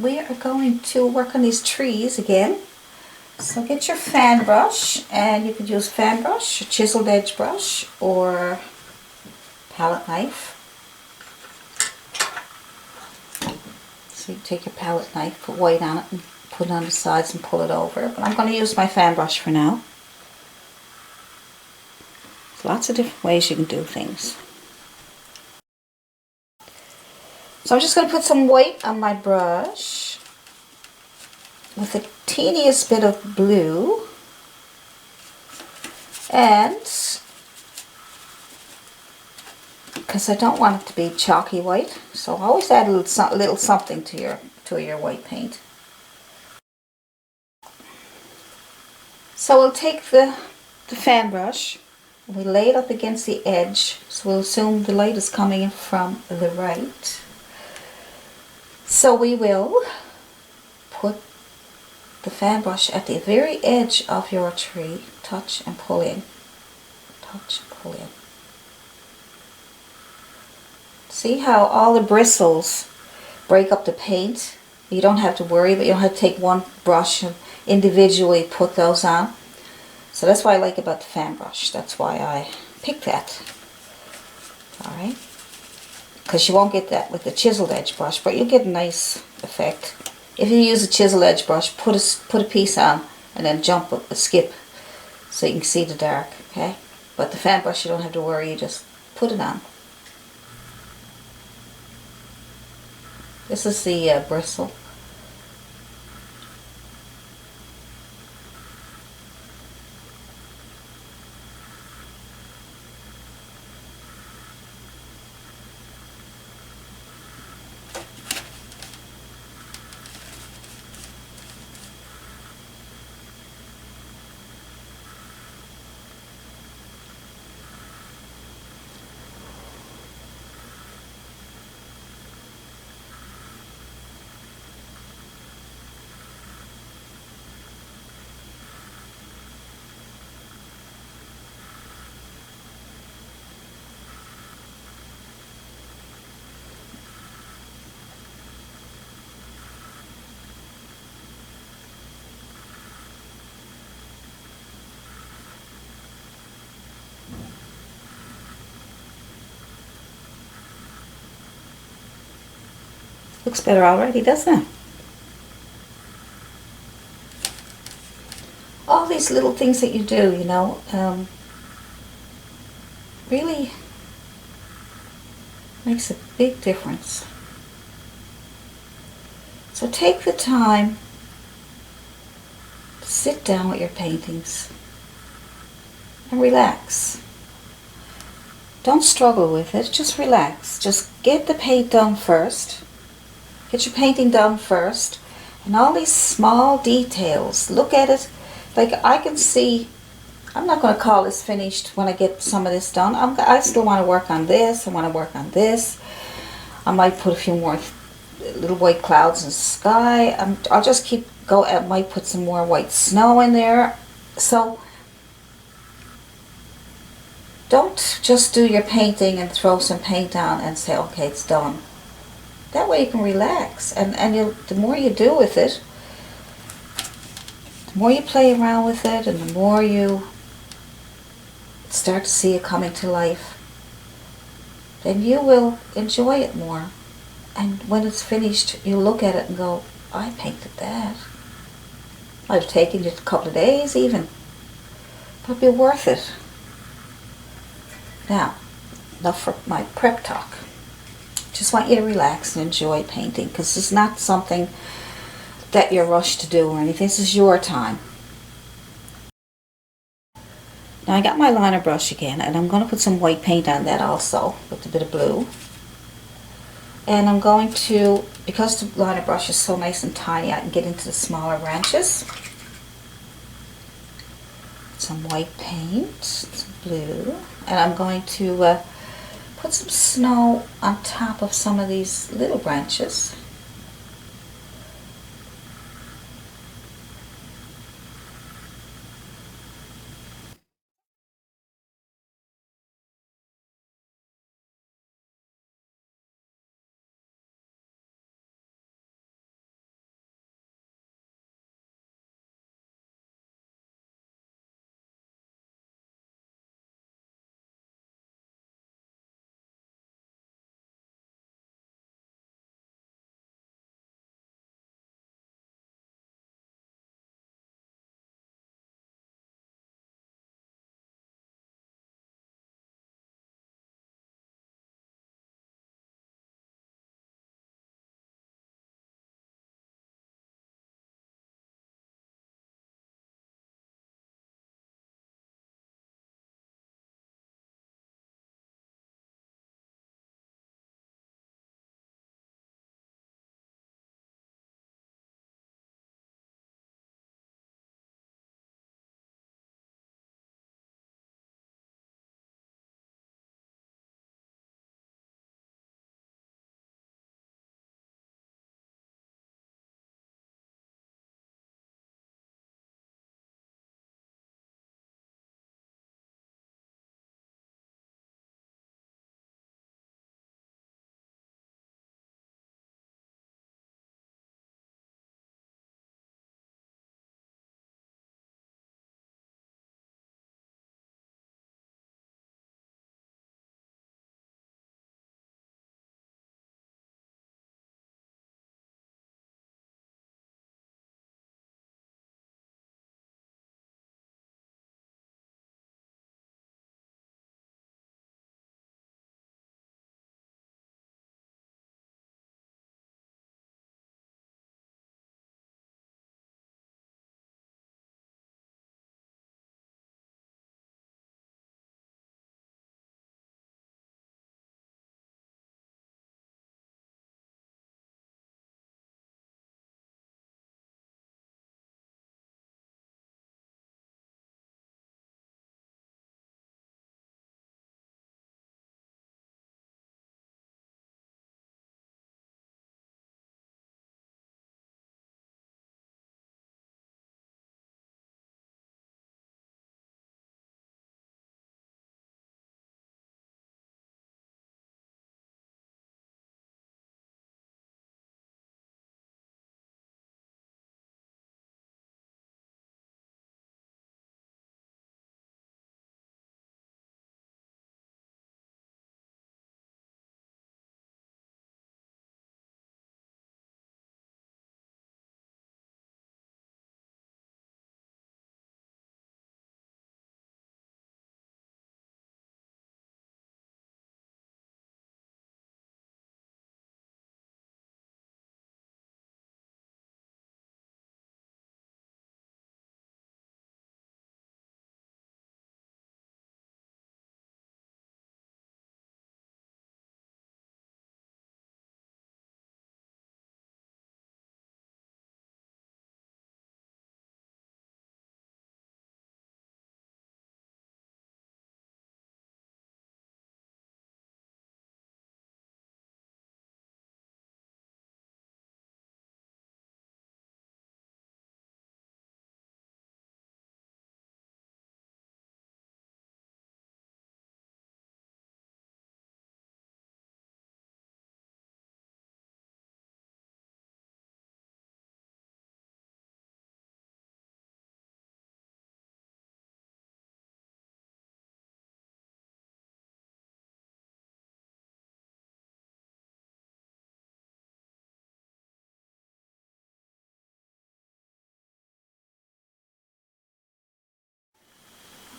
we are going to work on these trees again. So get your fan brush, and you could use fan brush, a chiseled edge brush, or palette knife. So you take your palette knife, put white on it, and put it on the sides and pull it over. But I'm going to use my fan brush for now. There's lots of different ways you can do things. So I'm just going to put some white on my brush with the teeniest bit of blue, and because I don't want it to be chalky white, so always add a little something to your white paint. So we'll take the fan brush and we lay it up against the edge, so we'll assume the light is coming in from the right. So we will put the fan brush at the very edge of your tree. Touch and pull in. Touch and pull in. See how all the bristles break up the paint? You don't have to worry, but you don't have to take one brush and individually put those on. So that's what I like about the fan brush. That's why I picked that. Alright? Because you won't get that with the chiseled edge brush, but you'll get a nice effect. If you use a chiseled edge brush, put a piece on and then skip so you can see the dark, okay? But the fan brush, you don't have to worry, you just put it on. This is the Bristle. Looks better already, doesn't it? All these little things that you do, you know, really makes a big difference. So take the time to sit down with your paintings and relax. Don't struggle with it, just relax. Just get the paint done first. Get your painting done first. And all these small details, look at it. Like I can see, I'm not going to call this finished when I get some of this done. I still want to work on this. I want to work on this. I might put a few more little white clouds in the sky. I'll just keep going. I might put some more white snow in there. So don't just do your painting and throw some paint on and say, okay, it's done. That way you can relax. And the more you do with it, the more you play around with it and the more you start to see it coming to life, then you will enjoy it more. And when it's finished, you look at it and go, I painted that. Might have taken you a couple of days even, but it'll be worth it. Now, enough for my prep talk. Just want you to relax and enjoy painting, because it's not something that you're rushed to do or anything. This is your time. Now I got my liner brush again, and I'm going to put some white paint on that also with a bit of blue. And I'm going to, because the liner brush is so nice and tiny, I can get into the smaller branches. Some white paint, some blue, and I'm going to put some snow on top of some of these little branches.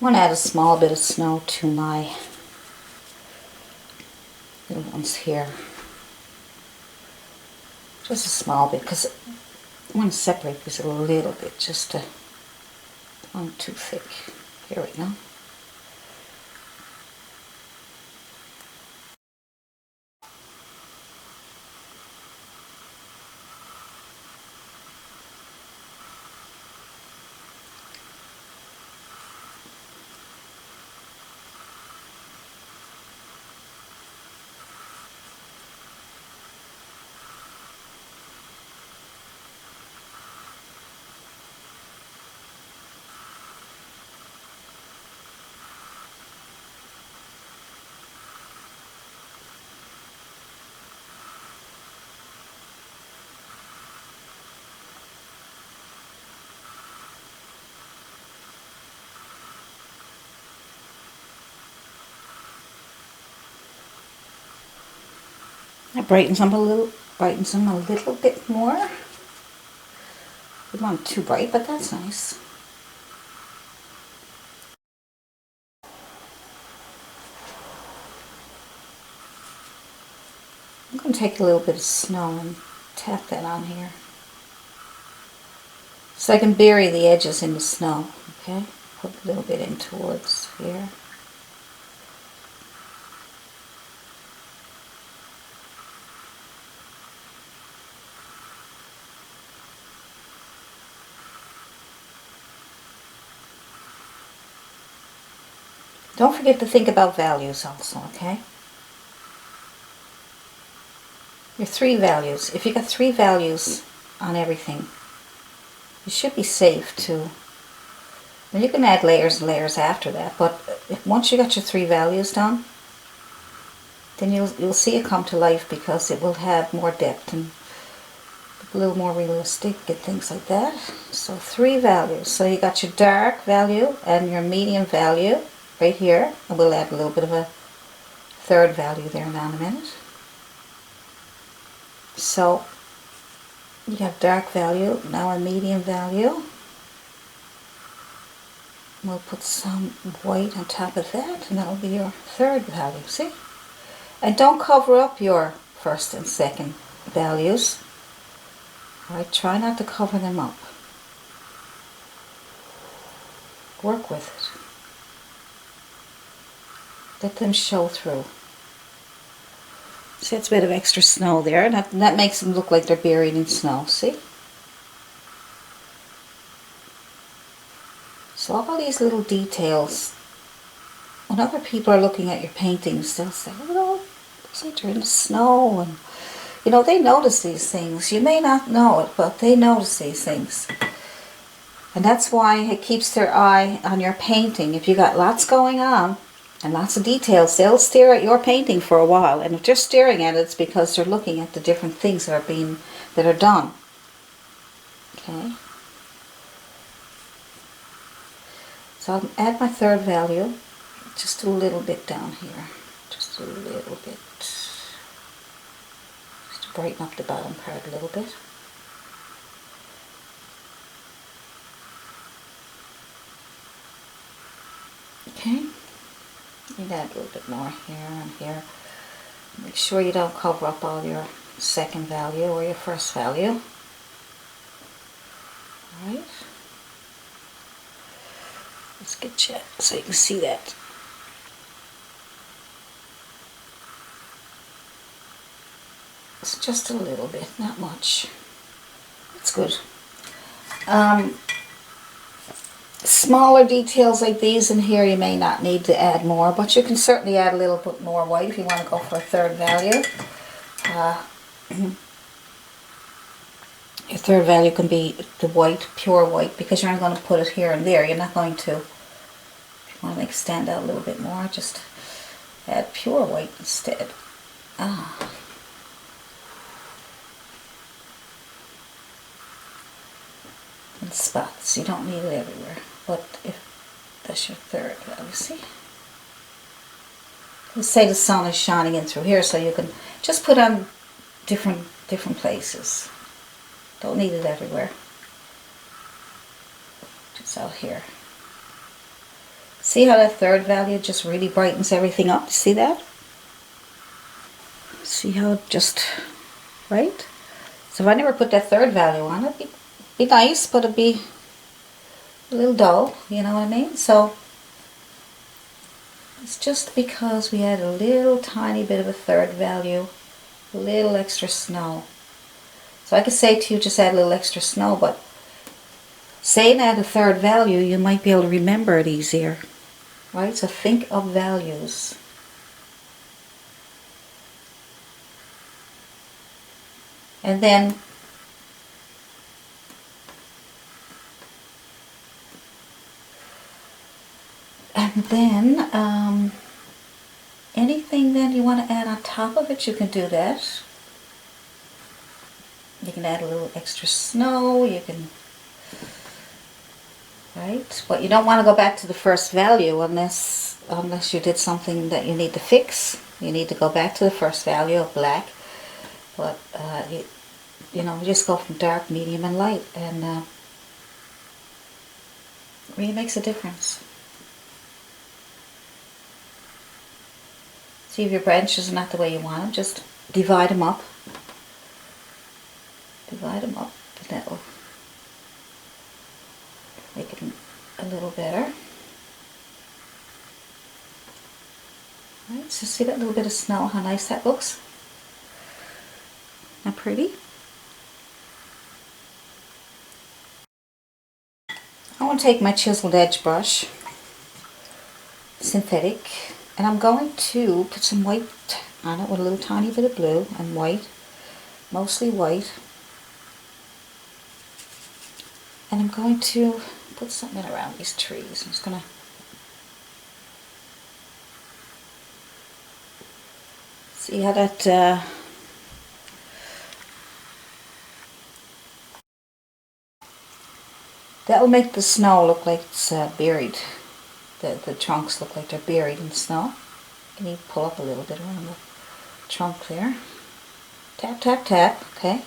want to add a small bit of snow to my little ones here. Just a small bit, because I want to separate this a little bit, just to, not too thick. Here we go. That brightens them a little bit more. We don't want it too bright, but that's nice. I'm going to take a little bit of snow and tap that on here, so I can bury the edges in the snow. Okay, put a little bit in towards here. Don't forget to think about values also, okay? Your 3 values. If you got 3 values on everything, you should be safe to. And you can add layers and layers after that, but once you got your 3 values done, then you'll see it come to life, because it will have more depth and a little more realistic and things like that. So 3 values. So you got your dark value and your medium value right here, and we'll add a little bit of a 3rd value there now in a minute. So you have dark value, now a medium value. We'll put some white on top of that, and that'll be your 3rd value, see? And don't cover up your 1st and 2nd values. Alright, try not to cover them up. Work with it. Let them show through. See, it's a bit of extra snow there, and that makes them look like they're buried in snow, see? So all these little details, when other people are looking at your paintings, they'll say, oh, it looks like you're in the snow, and you know, they notice these things. You may not know it, but they notice these things. And that's why it keeps their eye on your painting. If you got lots going on and lots of details, they'll stare at your painting for a while. And if they're staring at it, it's because they're looking at the different things that are done. Okay. So I'll add my 3rd value, just a little bit down here. Just a little bit. Just to brighten up the bottom part a little bit. Okay. You add a little bit more here and here. Make sure you don't cover up all your 2nd value or your 1st value. Alright. Let's get you so you can see that. It's just a little bit, not much. It's good. Smaller details like these in here, you may not need to add more, but you can certainly add a little bit more white if you want to go for a 3rd value. Your 3rd value can be the white, pure white, because you're not going to put it here and there. You're not going to. If you want to make it stand out a little bit more, just add pure white instead. In spots. You don't need it everywhere. But if that's your 3rd value, see? Let's say the sun is shining in through here, so you can just put on different places. Don't need it everywhere. Just out here. See how that third value just really brightens everything up? See that? See how it just, right? So if I never put that third value on, it'd be nice, but it'd be a little dull, you know what I mean? So it's just because we add a little tiny bit of a third value, a little extra snow. So I could say to you, just add a little extra snow, but saying add a third value, you might be able to remember it easier, right? So think of values. And then anything then you want to add on top of it, you can do that. You can add a little extra snow, you can, right? But you don't want to go back to the first value unless you did something that you need to fix. You need to go back to the first value of black. But you know, just go from dark, medium, and light, and it really makes a difference. See if your branches are not the way you want them, just divide them up. Divide them up, and that will make it a little better. Right, so see that little bit of snow, how nice that looks? Not pretty? I want to take my chiseled edge brush, synthetic, and I'm going to put some white on it with a little tiny bit of blue and white, mostly white. And I'm going to put something around these trees. I'm just going to see how that that will make the snow look like it's buried. The trunks look like they're buried in snow. You need to pull up a little bit around the trunk there. Tap, tap, tap. Okay.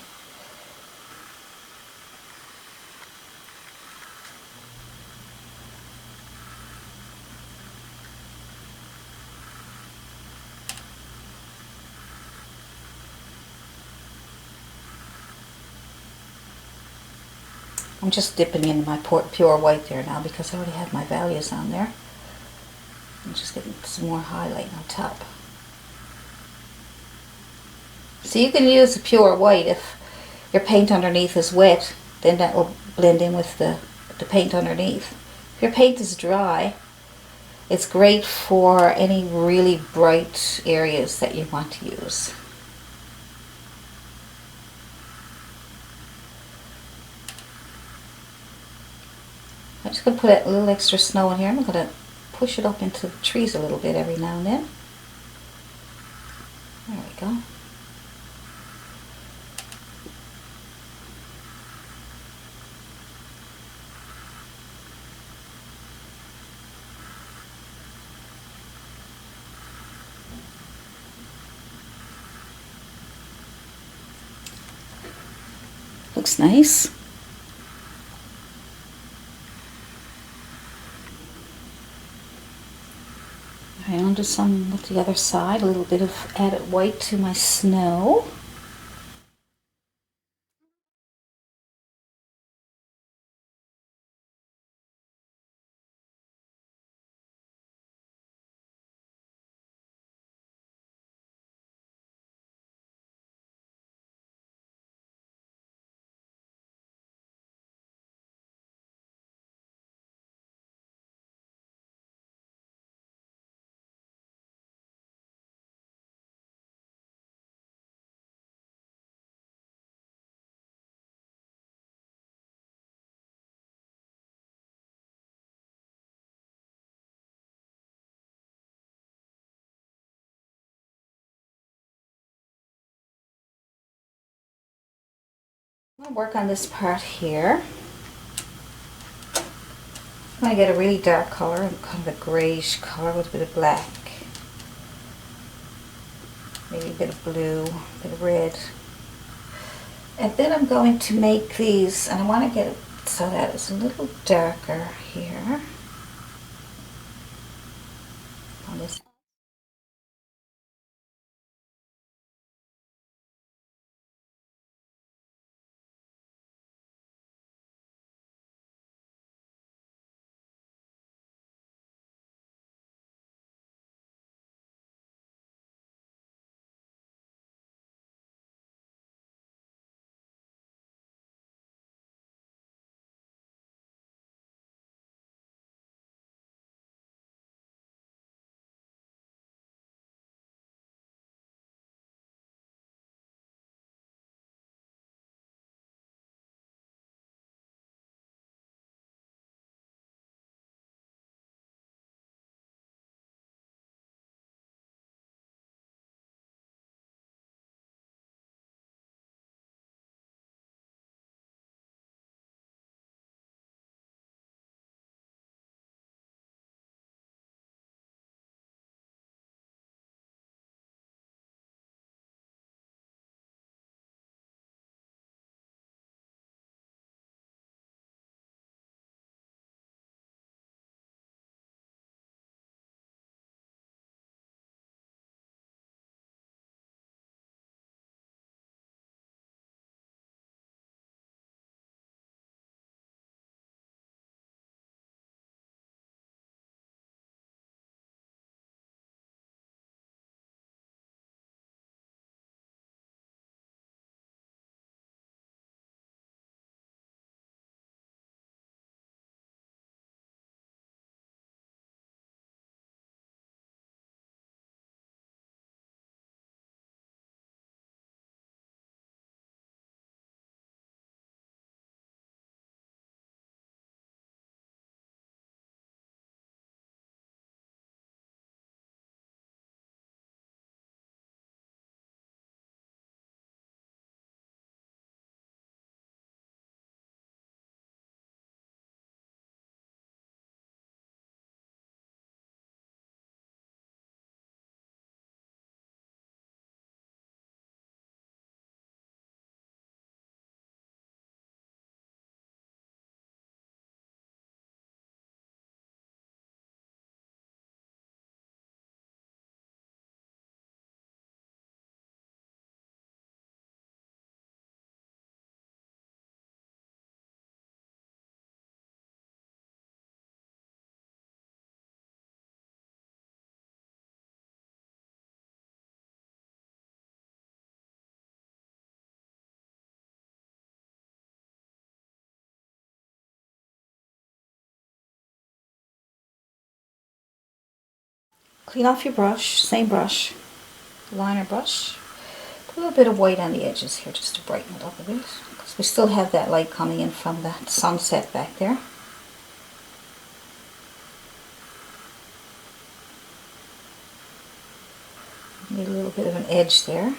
I'm just dipping in my pure white there now because I already have my values on there. I'm just getting some more highlight on top. So you can use the pure white if your paint underneath is wet, then that will blend in with the paint underneath. If your paint is dry, it's great for any really bright areas that you want to use. I'm just going to put a little extra snow in here. I'm going to push it up into the trees a little bit every now and then. There we go. Looks nice. Alright, on to some with the other side, a little bit of added white to my snow. I'm going to work on this part here. I'm going to get a really dark color, kind of a grayish color with a bit of black. Maybe a bit of blue, a bit of red. And then I'm going to make these, and I want to get it so that it's a little darker here. Clean off your brush, same brush, liner brush. Put a little bit of white on the edges here just to brighten it up a bit, because we still have that light coming in from that sunset back there. Need a little bit of an edge there.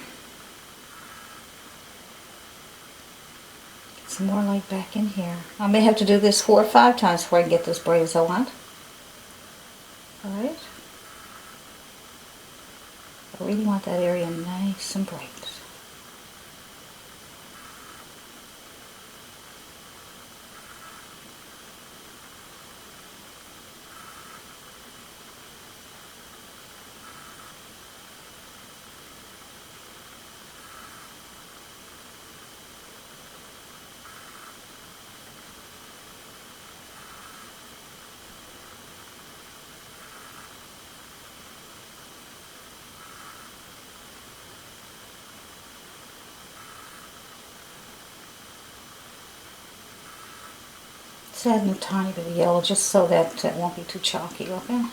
Get some more light back in here. I may have to do this 4 or 5 times before I can get this bright as I want. Alright. I really want that area nice and bright. Let's add a tiny bit of yellow just so that it won't be too chalky looking.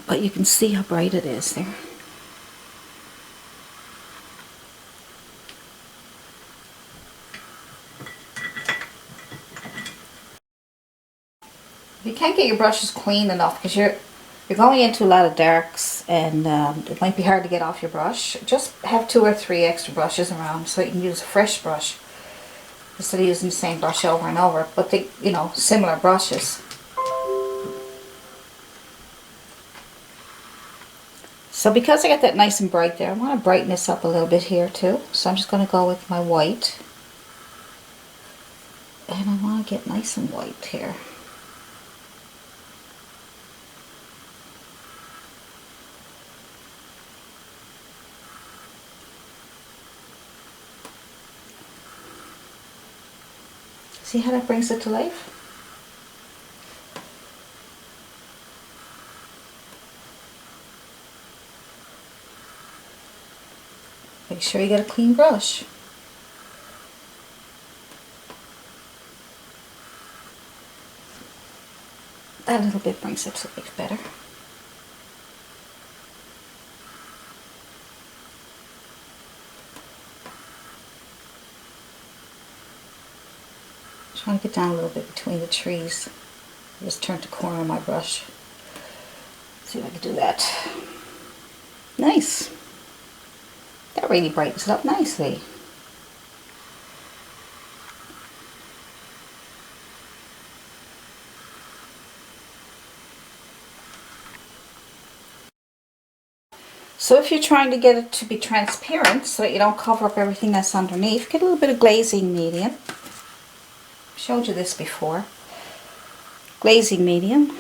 But you can see how bright it is there. If you can't get your brushes clean enough because you're going into a lot of darks and it might be hard to get off your brush, just have 2 or 3 extra brushes around so you can use a fresh brush instead of using the same brush over and over, but they, you know, similar brushes. So because I got that nice and bright there, I want to brighten this up a little bit here too. So I'm just going to go with my white. And I want to get nice and white here. See how that brings it to life? Make sure you get a clean brush. That little bit brings it to life better. Trying to get down a little bit between the trees. Just turn the corner of my brush. See if I can do that. Nice. That really brightens it up nicely. So if you're trying to get it to be transparent so that you don't cover up everything that's underneath, get a little bit of glazing medium. Showed you this before. Glazing medium.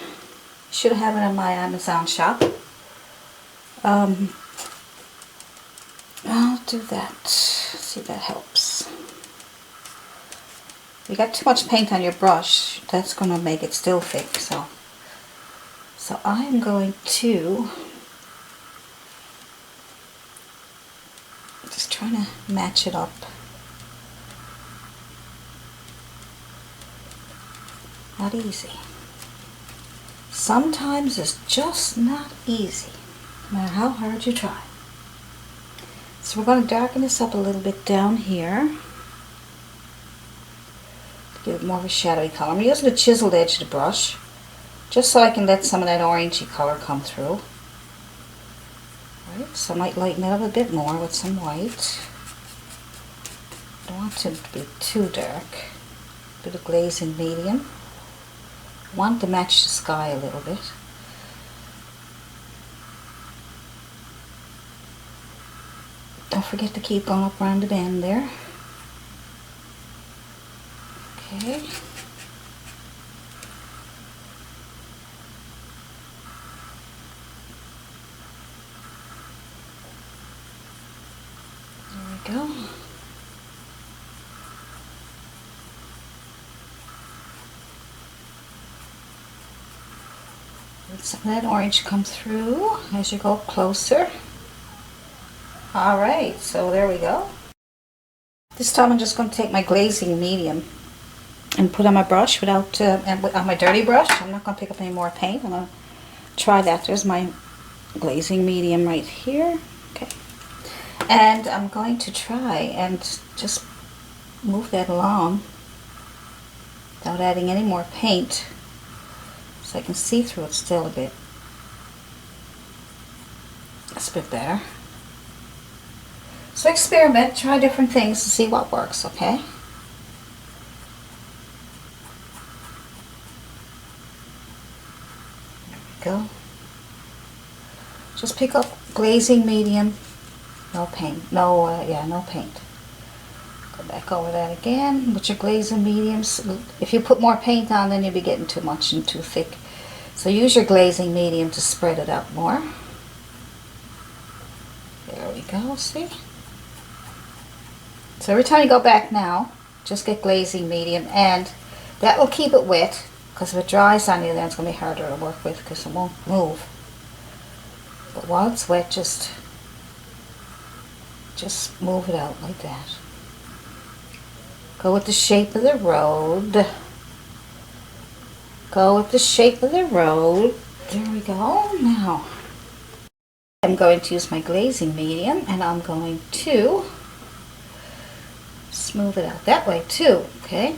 Should have it in my Amazon shop. I'll do that. See if that helps. If you got too much paint on your brush, that's going to make it still thick. So I'm going to just trying to match it up. Not easy. Sometimes it's just not easy, no matter how hard you try. So we're going to darken this up a little bit down here to give it more of a shadowy color. I'm using the chiseled edge of the brush just so I can let some of that orangey color come through. Right, so I might lighten it up a bit more with some white. I don't want it to be too dark. A bit of glazing medium. I want to match the sky a little bit. Don't forget to keep going up around the bend there. Okay. There we go. Let some of that orange come through as you go closer. Alright, so there we go. This time I'm just going to take my glazing medium and put on my brush without, on my dirty brush. I'm not going to pick up any more paint. I'm going to try that. There's my glazing medium right here. Okay. And I'm going to try and just move that along without adding any more paint, so I can see through it still a bit. That's a bit better. So experiment, try different things to see what works, okay? There we go. Just pick up glazing medium, no paint, no paint. Go back over that again with your glazing mediums. If you put more paint on, then you'll be getting too much and too thick. So use your glazing medium to spread it out more. There we go, see? So every time you go back now, just get glazing medium, and that will keep it wet, because if it dries on you, then it's going to be harder to work with because it won't move. But while it's wet, just move it out like that. Go with the shape of the road. Go with the shape of the road. There we go. Now, I'm going to use my glazing medium, and I'm going to smooth it out that way too, okay?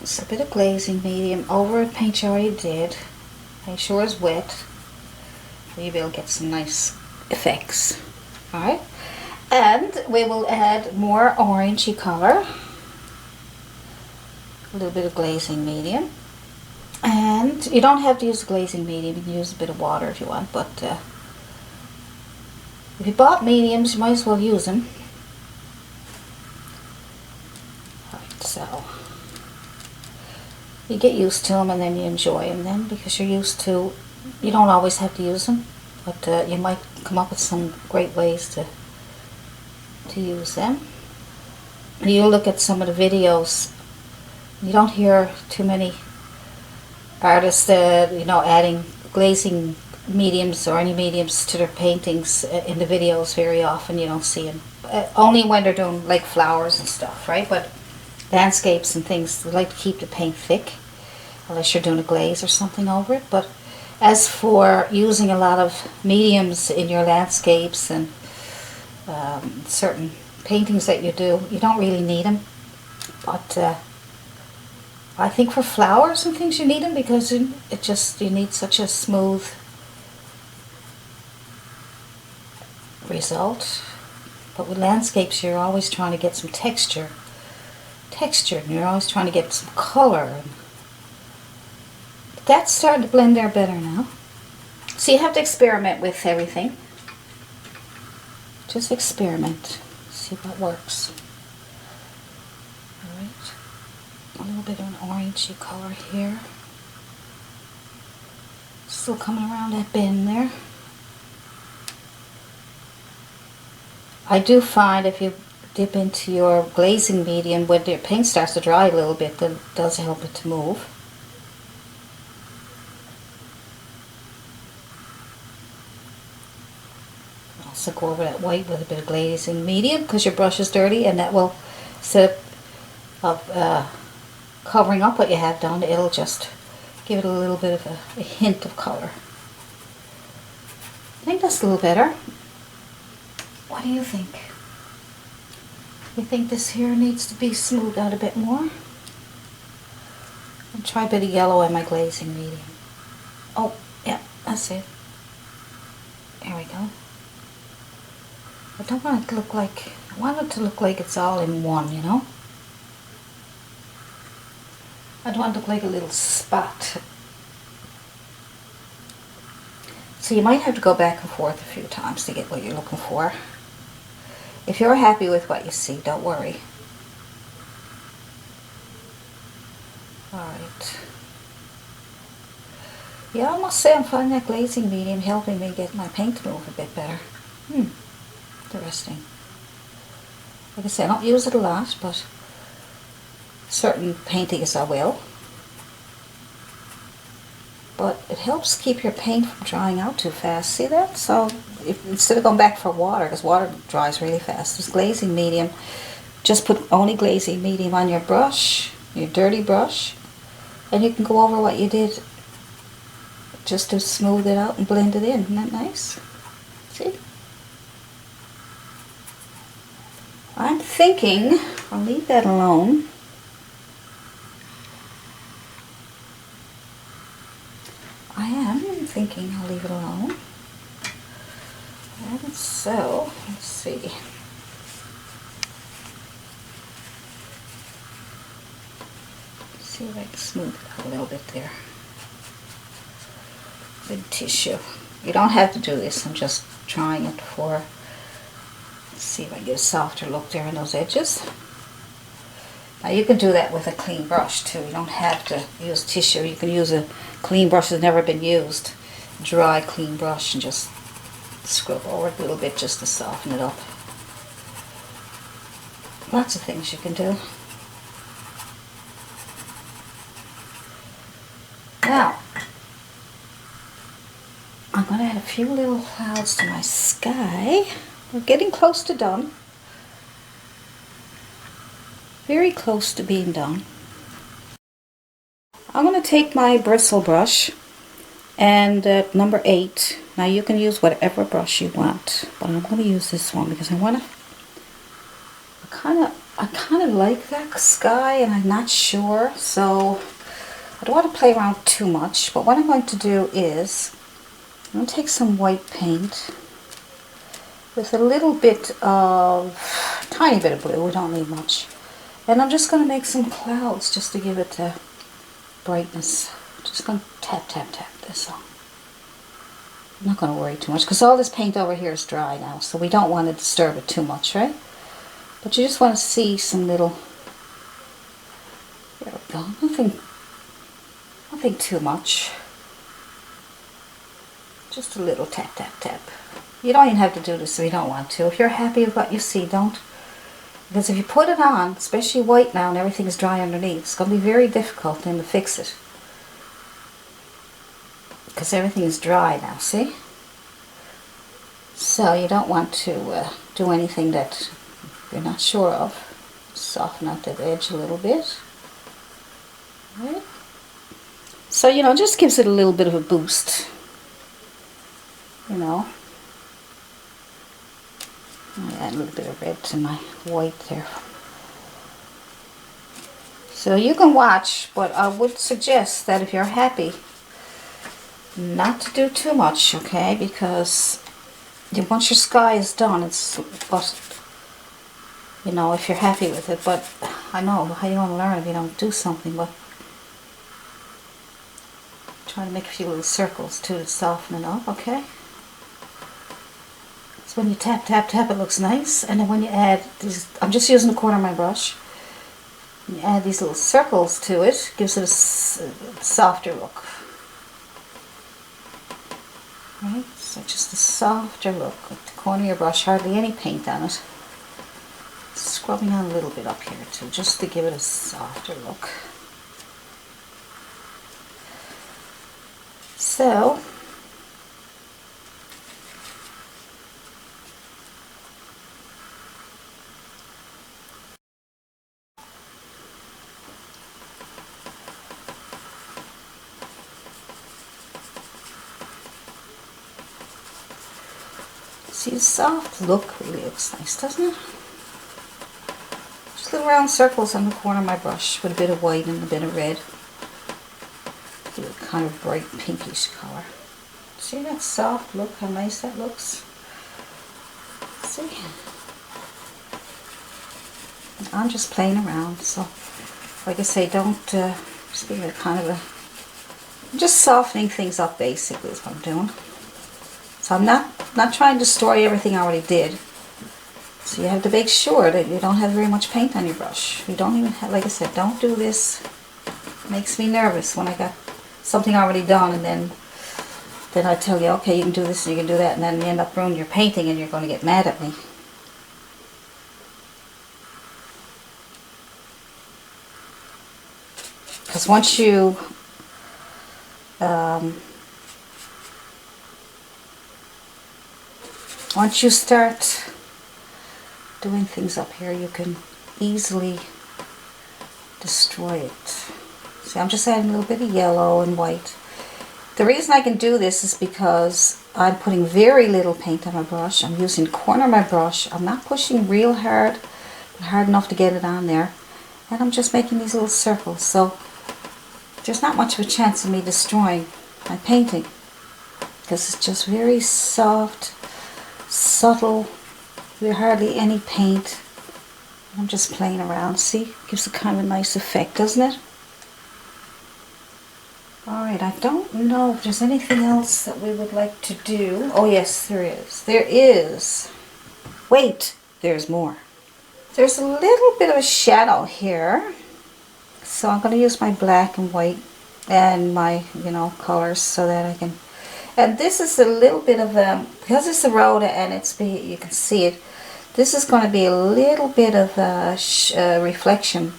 Just a bit of glazing medium over a paint you already did. Make sure it's wet. You'll be able to get some nice effects. Alright? And we will add more orangey color. A little bit of glazing medium. And you don't have to use glazing medium. You can use a bit of water if you want. But if you bought mediums, you might as well use them. Alright, so you get used to them and then you enjoy them then, because you're used to, you don't always have to use them, but you might come up with some great ways to use them. You look at some of the videos, you don't hear too many artists adding glazing mediums or any mediums to their paintings in the videos very often. You don't see them. Only when they're doing like flowers and stuff, right? But landscapes and things, they like to keep the paint thick, unless you're doing a glaze or something over it. But as for using a lot of mediums in your landscapes and certain paintings that you do, you don't really need them. But I think for flowers and things you need them, because you need such a smooth result. But with landscapes, you're always trying to get some texture, and you're always trying to get some color. But that's starting to blend there better now. So you have to experiment with everything. Just experiment, see what works. All right, a little bit of an orangey color here. Still coming around that bend there. I do find if you dip into your glazing medium, when your paint starts to dry a little bit, that does help it to move. Also go over that white with a bit of glazing medium, because your brush is dirty, and that will, instead of covering up what you have done, it'll just give it a little bit of a hint of color. I think that's a little better. What do you think? You think this here needs to be smoothed out a bit more? I'll try a bit of yellow in my glazing medium. Oh, yeah, that's it. There we go. I don't want it to look like, I want it to look like it's all in one, you know? I don't want it to look like a little spot. So you might have to go back and forth a few times to get what you're looking for. If you're happy with what you see, don't worry. Alright. Yeah, I must say I'm finding that glazing medium helping me get my paint to move a bit better. Interesting. Like I said, I don't use it a lot, but certain paintings I will. But it helps keep your paint from drying out too fast. See that? So instead of going back for water, because water dries really fast, this glazing medium, just put only glazing medium on your brush, your dirty brush, and you can go over what you did just to smooth it out and blend it in. Isn't that nice? See? I'm thinking I'll leave that alone. I am thinking I'll leave it alone. And so, let's see. See if I can smooth it out a little bit there. With tissue. You don't have to do this, I'm just trying it for, let's see if I can get a softer look there on those edges. Now you can do that with a clean brush too. You don't have to use tissue. You can use a clean brush that's never been used. Dry clean brush and just scrub over it a little bit just to soften it up. Lots of things you can do. Now, I'm going to add a few little clouds to my sky. We're getting close to done. Very close to being done. I'm going to take my bristle brush and number 8. Now you can use whatever brush you want, but I'm going to use this one because I want to. I kind of like that sky, and I'm not sure, so I don't want to play around too much. But what I'm going to do is I'm going to take some white paint with a little bit of, tiny bit of blue. We don't need much. And I'm just going to make some clouds just to give it the brightness. Just going to tap, tap, tap this on. I'm not going to worry too much because all this paint over here is dry now, so we don't want to disturb it too much, right? But you just want to see some little, there we go, nothing too much. Just a little tap, tap, tap. You don't even have to do this if you don't want to. If you're happy with what you see, don't. Because if you put it on, especially white now and everything is dry underneath, it's going to be very difficult then to fix it. Because everything is dry now, see? So you don't want to do anything that you're not sure of. Soften out that edge a little bit. Right? So, you know, just gives it a little bit of a boost. You know. I add a little bit of red to my white there. So you can watch, but I would suggest that if you're happy, not to do too much, okay? Because once your sky is done, it's, but you know, if you're happy with it. But I know how you want to learn if you don't do something. But try to make a few little circles too to soften it up, okay? So when you tap, tap, tap, it looks nice. And then when you add these, I'm just using the corner of my brush. You add these little circles to it, gives it a softer look. Right, so just a softer look with the corner of your brush, hardly any paint on it. Scrubbing on a little bit up here too, just to give it a softer look. So, see, the soft look really looks nice, doesn't it? Just little round circles on the corner of my brush with a bit of white and a bit of red. Give it a kind of bright pinkish color. See that soft look, how nice that looks? See? I'm just playing around, so like I say, don't, just give it a kind of a, just softening things up basically is what I'm doing. So I'm not trying to destroy everything I already did. So you have to make sure that you don't have very much paint on your brush. You don't even have, like I said, don't do this. It makes me nervous when I got something already done and then I tell you, okay, you can do this and you can do that, and then you end up ruining your painting and you're going to get mad at me. Because once you start doing things up here, you can easily destroy it. See, I'm just adding a little bit of yellow and white. The reason I can do this is because I'm putting very little paint on my brush. I'm using the corner of my brush. I'm not pushing real hard, but hard enough to get it on there. And I'm just making these little circles. So there's not much of a chance of me destroying my painting, because it's just very soft, subtle, with hardly any paint. I'm just playing around. See, gives a kind of a nice effect, doesn't it? Alright, I don't know if there's anything else that we would like to do. Oh yes, there is. There is. Wait, there's more. There's a little bit of a shadow here. So I'm going to use my black and white and my, colors so that I can... And this is a little bit of a... Because it's a road and you can see it, this is going to be a little bit of a reflection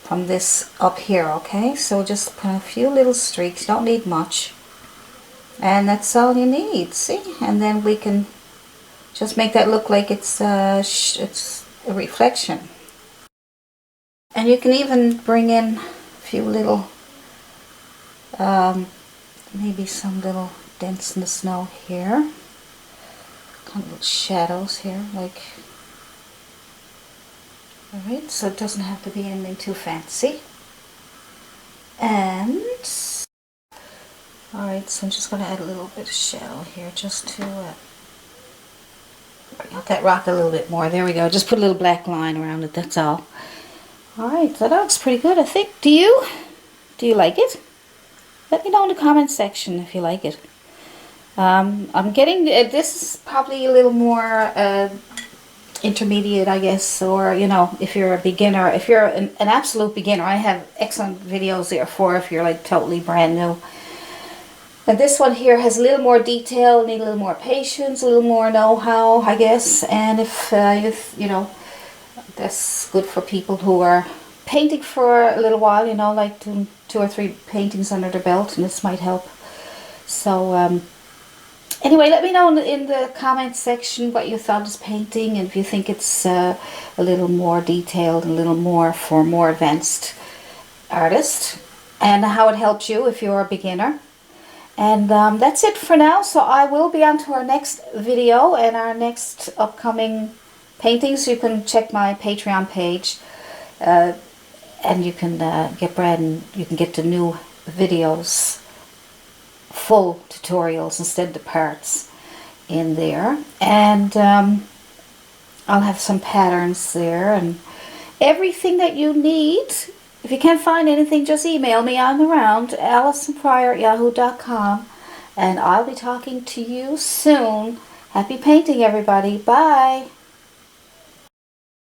from this up here, okay? So just put a few little streaks. You don't need much. And that's all you need, see? And then we can just make that look like it's a reflection. And you can even bring in a few little, maybe some little dents in the snow here. Kind of little shadows here, like... Alright, so it doesn't have to be anything too fancy. And... Alright, so I'm just going to add a little bit of shadow here just to bring out that rock a little bit more. There we go. Just put a little black line around it, that's all. Alright, so that looks pretty good, I think. Do you? Do you like it? Let me know in the comment section if you like it. I'm getting... this is probably a little more... intermediate, I guess, or if you're a beginner, if you're an absolute beginner, I have excellent videos there for if you're like totally brand new. And this one here has a little more detail, need a little more patience, a little more know-how, I guess. And if that's good for people who are painting for a little while, like 2 or 3 paintings under their belt, and this might help. So anyway, let me know in the comment section what you thought of this painting, and if you think it's a little more detailed, a little more for more advanced artists, and how it helped you if you're a beginner. And that's it for now. So I will be on to our next video and our next upcoming paintings. You can check my Patreon page, and you can get bread, and you can get the new videos, full tutorials instead of the parts in there. And I'll have some patterns there and everything that you need. If you can't find anything, just email me on the round, AllisonPryor@yahoo.com, and I'll be talking to you soon. Happy painting, everybody. Bye.